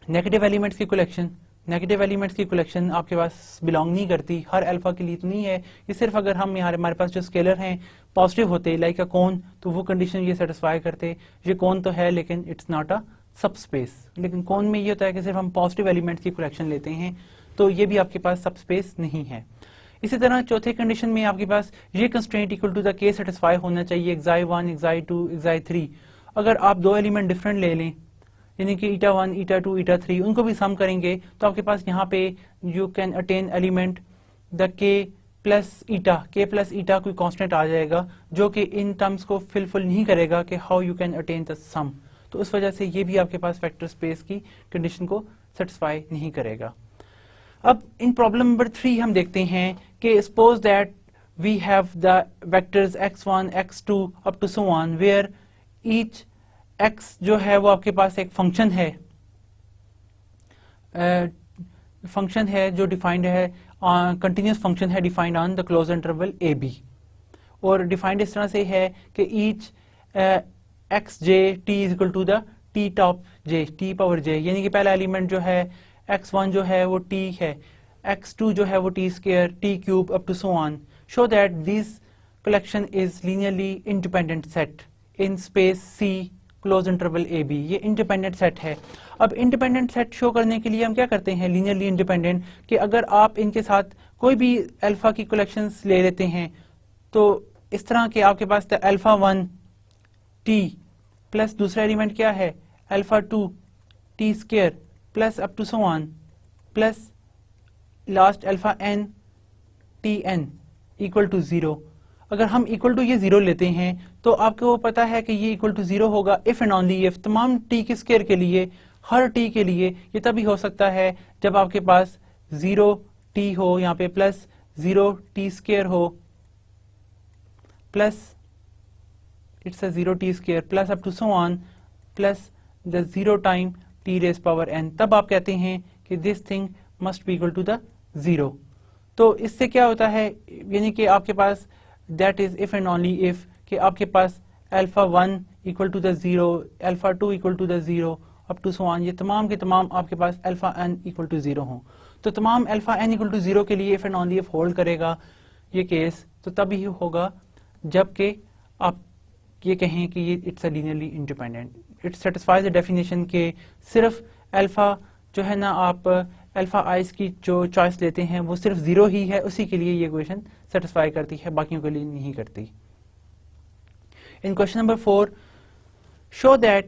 नेगेटिव एलिमेंट्स की कलेक्शन। नेगेटिव एलिमेंट्स की कलेक्शन आपके पास बिलोंग नहीं करती, हर अल्फा के लिए तो नहीं है। ये सिर्फ अगर हम यहाँ हमारे पास जो स्केलर हैं पॉजिटिव होते लाइक अ कोन, तो वो कंडीशन ये सेटिस्फाई करते। ये कोन तो है लेकिन इट्स नॉट अ सब स्पेस, लेकिन कोन में ये होता है कि सिर्फ हम पॉजिटिव एलिमेंट्स की कलेक्शन लेते हैं, तो ये भी आपके पास सब स्पेस नहीं है। इसी तरह चौथे कंडीशन में आपके पास ये कंस्ट्रेंट इक्वल टू द के सेटिस्फाई होना चाहिए, xi1 xi2 xi3। अगर आप दो एलिमेंट डिफरेंट ले लें, यानी कि eta1 eta2 eta3, उनको भी सम करेंगे तो आपके पास यहाँ पे you can attain element the k plus eta कोई कांस्टेंट आ जाएगा जो कि इन टर्म्स को फिलफिल नहीं करेगा कि how you can attain the sum. तो उस वजह से ये भी आपके पास वेक्टर स्पेस की कंडीशन को सेटिस्फाई नहीं करेगा। अब इन प्रॉब्लम नंबर 3 हम देखते हैं कि suppose that we have the vectors x1 x2 up to so on, where each x जो है वो आपके पास एक फंक्शन है जो डिफाइंड है, कंटिन्यूस फंक्शन है defined on the close interval A b, और डिफाइंड इस तरह से है कि each x j t is equal to the t top j t power j, यानी कि पहला एलिमेंट जो है x1 जो है वो t है, x2 जो है वो t square t cube up to so on, show that this collection is linearly independent set in space C close interval A B. ये इंडिपेंडेंट सेट है। अब इंडिपेंडेंट सेट शो करने के लिए हम क्या करते हैं, लीनियरली इंडिपेंडेंट, कि अगर आप इनके साथ कोई भी अल्फा की कलेक्शंस ले लेते हैं तो इस तरह के आपके पास अल्फा 1 t प्लस दूसरा एलिमेंट क्या है alpha 2 t square plus up to so on plus last alpha n t n equal to 0। अगर हम इक्वल टू ये 0 लेते हैं तो आपको पता है कि ये इक्वल टू 0 होगा इफ एंड ओनली इफ तमाम t के स्क्वायर के लिए, हर t के लिए ये तभी हो सकता है जब आपके पास 0 t हो, यहाँ पे प्लस 0 t स्क्वायर हो plus it's a 0 t square plus up to so on plus the 0 time t raise power n, तब आप कहते हैं कि this thing must be equal to the 0। तो इससे क्या होता है, यानी कि आपके पास that is if and only if कि आपके पास alpha 1 equal to the 0, alpha 2 equal to the 0 up to so on, ये तमाम के तमाम आपके पास अल्फा n इक्वल टू 0 हो। तो तमाम अल्फा n इक्वल टू 0 के लिए if and only if hold करेगा ये केस, तो तभी होगा जबकि आप ये कहें कि ये it's a linearly independent, it satisfies the definition के सिर्फ अल्फा जो है ना आप अल्फा आइस की जो चॉइस लेते हैं वो सिर्फ 0 ही है, उसी के लिए ये इक्वेशन सेटिस्फाई करती है, बाकियों के लिए नहीं करती। इन question number 4 show that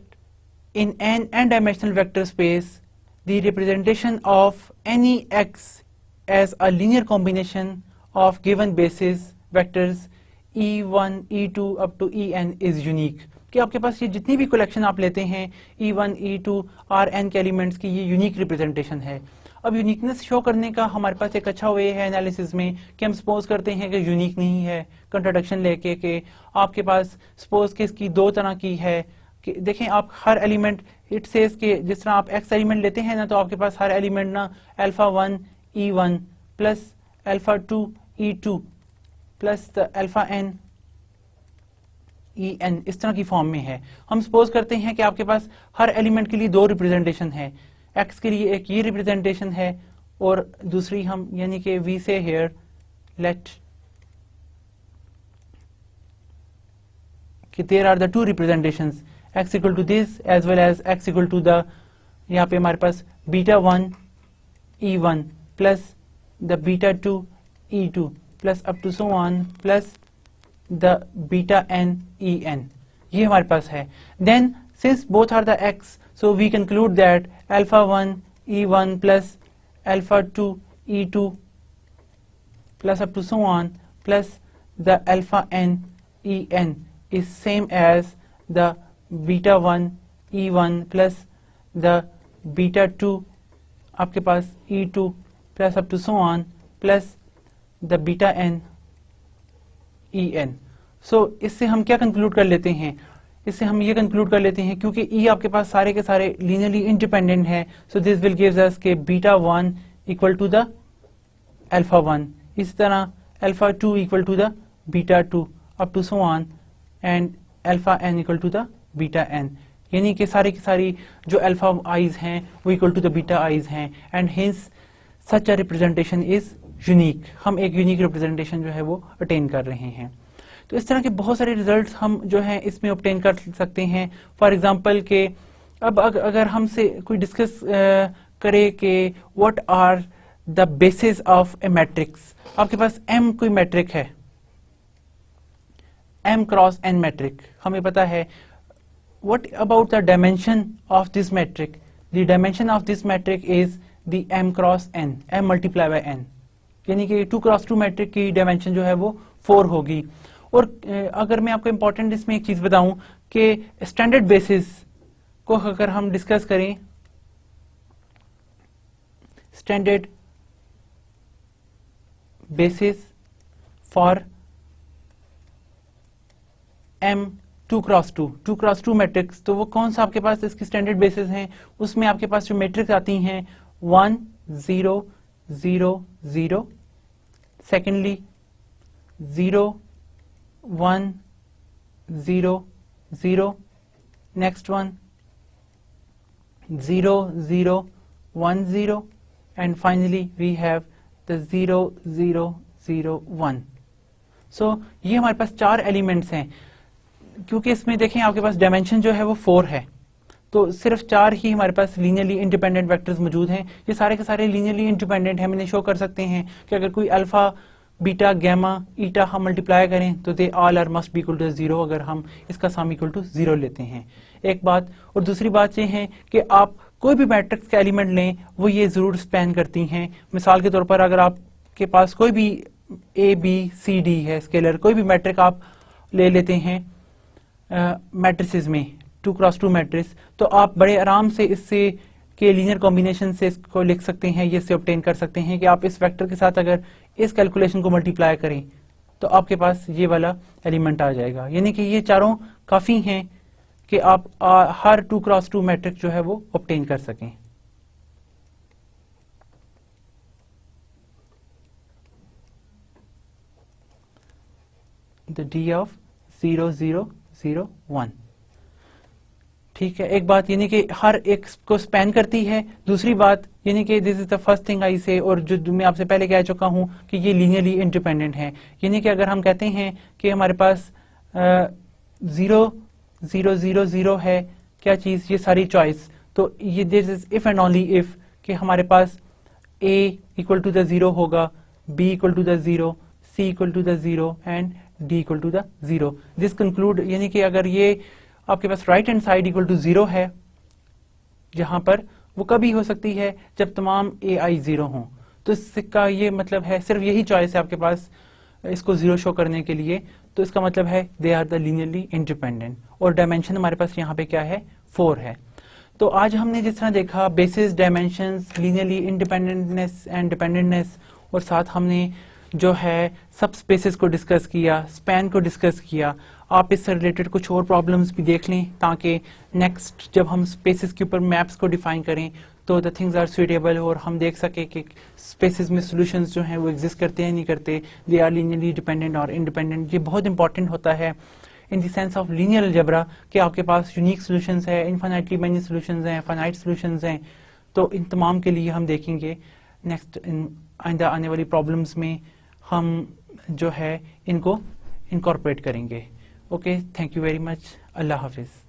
in an n-dimensional vector space, the representation of any x as a linear combination of given basis vectors e1, e2 up to en is unique. कि आपके पास ये जितनी भी कलेक्शन आप लेते हैं e1, e2 और n के एलिमेंट्स की, ये यूनिक रिप्रेजेंटेशन है. अब यूनिकनेस शो करने का हमारे पास एक अच्छा वे है एनालिसिस में कि हम सपोज करते हैं कि यूनिक नहीं है, कंट्राडिक्शन लेके कि आपके पास सपोज कि इसकी दो तरह की है कि देखें आप हर एलिमेंट इट सेज के जिस तरह आप x एलिमेंट लेते हैं ना, तो आपके पास हर एलिमेंट ना alpha 1 e1 plus alpha 2 e2 plus the alpha n en इस तरह की फॉर्म में है. हम सपोज करते हैं कि आपके पास हर एलिमेंट के लिए दो रिप्रेजेंटेशन है, x के लिए एक ये रिप्रेजेंटेशन है और दूसरी हम यानी कि वी से हियर लेट कि there are the two representations x equal to this as well as x equal to the, यहाँ पे हमारे पास beta 1 e1 plus the beta 2 e2 plus up to so on plus the beta n en, ये हमारे पास है. Then since both are the x, so we conclude that alpha 1 e1 plus alpha 2 e2 plus up to so on plus the alpha n en is same as the beta 1 e1 plus the beta 2 आपके पास e2 plus up to so on plus the beta n en. So इससे हम क्या कंक्लूड कर लेते हैं, इससे हम ये कंक्लूड कर लेते हैं क्योंकि E आपके पास सारे के सारे लीनियरली इंडिपेंडेंट है, so this will gives us के beta 1 equal to the alpha 1, इस तरह alpha 2 equal to the beta 2 up to so on and alpha n equal to the beta n, यानी कि सारी की सारी जो अल्फा आईज हैं वो equal to the beta i's हैं and hence such a representation is unique. हम एक यूनिक रिप्रेजेंटेशन जो है वो अटेन कर रहे हैं. तो इस तरह के बहुत सारे रिजल्ट्स हम जो है इसमें ऑब्टेन कर सकते हैं. फॉर एग्जांपल के अब अगर हमसे कोई डिस्कस करे कि what are the basis of a matrix, आपके पास m कोई मैट्रिक है, m क्रॉस n मैट्रिक, हमें पता है. What about the dimension of this matrix, the dimension of this matrix is the m cross n, m multiply by n, यानी कि 2 क्रॉस 2 मैट्रिक की डायमेंशन जो है वो 4 होगी. और अगर मैं आपको इंपॉर्टेंट इसमें एक चीज बताऊं कि स्टैंडर्ड बेसिस को अगर हम डिस्कस करें, standard basis for m 2 cross 2 matrix, तो वो कौन सा आपके पास इसकी स्टैंडर्ड बेसिस हैं, उसमें आपके पास जो मैट्रिक्स आती हैं 1 0 0 0, secondly 0 1 0 0, next one 0 0 1 0, and finally we have the 0 0 0 1. So ये हमारे पास 4 एलिमेंट्स हैं. क्योंकि इसमें देखें आपके पास डायमेंशन जो है वो 4 है, तो सिर्फ 4 ही हमारे पास लीनियरली इंडिपेंडेंट वेक्टर्स मौजूद हैं. ये सारे के सारे लीनियरली इंडिपेंडेंट हैं. मैंने शो कर सकते हैं कि अगर कोई अल्फा बीटा गैमा ईटा हम मल्टीप्लाई करें तो they all are must be equal to 0 अगर हम इसका सम इक्वल टू 0 लेते हैं. एक बात. और दूसरी बात ये है कि आप कोई भी मैट्रिक्स का एलिमेंट लें वो ये जरूर स्पैन करती हैं. मिसाल के तौर पर अगर आपके पास कोई भी ए बी सी डी है स्केलर, कोई भी मैट्रिक आप ले लेते हैं मैट्रिसेस में 2 क्रॉस 2 मैट्रिक्स, तो आप बड़े आराम से इससे के लीनियर कॉम्बिनेशन से इसको लिख सकते हैं, ये से ऑब्टेन कर सकते हैं कि आप इस वेक्टर के साथ अगर इस कैलकुलेशन को मल्टीप्लाई करें तो आपके पास ये वाला एलिमेंट आ जाएगा. यानी कि ये चारों काफी हैं कि आप हर 2 क्रॉस 2 मैट्रिक्स जो है वो ऑब्टेन कर सकें. The D of 0 0 0 1. ठीक है. एक बात यानी कि हर एक को स्पैन करती है. दूसरी बात यानी कि this is the first thing I से, और जो मैं आपसे पहले कह चुका हूं कि ये लीनियरली इंडिपेंडेंट है. यानी कि अगर हम कहते हैं कि हमारे पास 0 0 0 0 है क्या चीज, ये सारी चॉइस, तो ये this is if and only if कि हमारे पास a इक्वल टू द 0 होगा, b equal to the 0, c equal to the 0 and d equal to the 0. This conclude यानी कि अगर ये आपके पास right hand side equal to 0 है, जहां पर वो कभी हो सकती है जब तमाम ai 0 हों। तो इसका ये मतलब है, सिर्फ यही चॉइस है आपके पास इसको 0 शो करने के लिए, तो इसका मतलब है they are the linearly independent. और डायमेंशन हमारे पास यहाँ पे क्या है, 4 है। तो आज हमने जिस तरह देखा बेसिस, डायमेंशंस, लीनियरली इंडिपेंडेंटनेस एंड डिपेंडेंटनेस, और साथ हमने जो है सब स्पेसेस को डिस्कस किया, स्पैन को डिस्कस किया। आप इससे रिलेटेड कुछ और प्रॉब्लम्स भी देख लें ताकि नेक्स्ट जब हम स्पेसेस के ऊपर मैप्स को डिफाइन करें तो द थिंग्स आर सुटेबल, और हम देख सके कि स्पेसेस में सॉल्यूशंस जो हैं वो एग्जिस्ट करते हैं नहीं करते, दे आर लीनियरली डिपेंडेंट और इंडिपेंडेंट। ये बहुत इंपॉर्टेंट होता है in the sense of linear algebra कि आपके पास यूनिक सॉल्यूशंस है, इनफाइनाइटली मेनी सॉल्यूशंस हैं, फाइनाइट सॉल्यूशंस हैं। तो इन तमाम के लिए हम देखेंगे नेक्स्ट आइंदा आने वाली प्रॉब्लम्स में हम जो है इनको इनकॉर्पोरेट करेंगे। Okay, thank you very much. अल्लाह हाफिज़।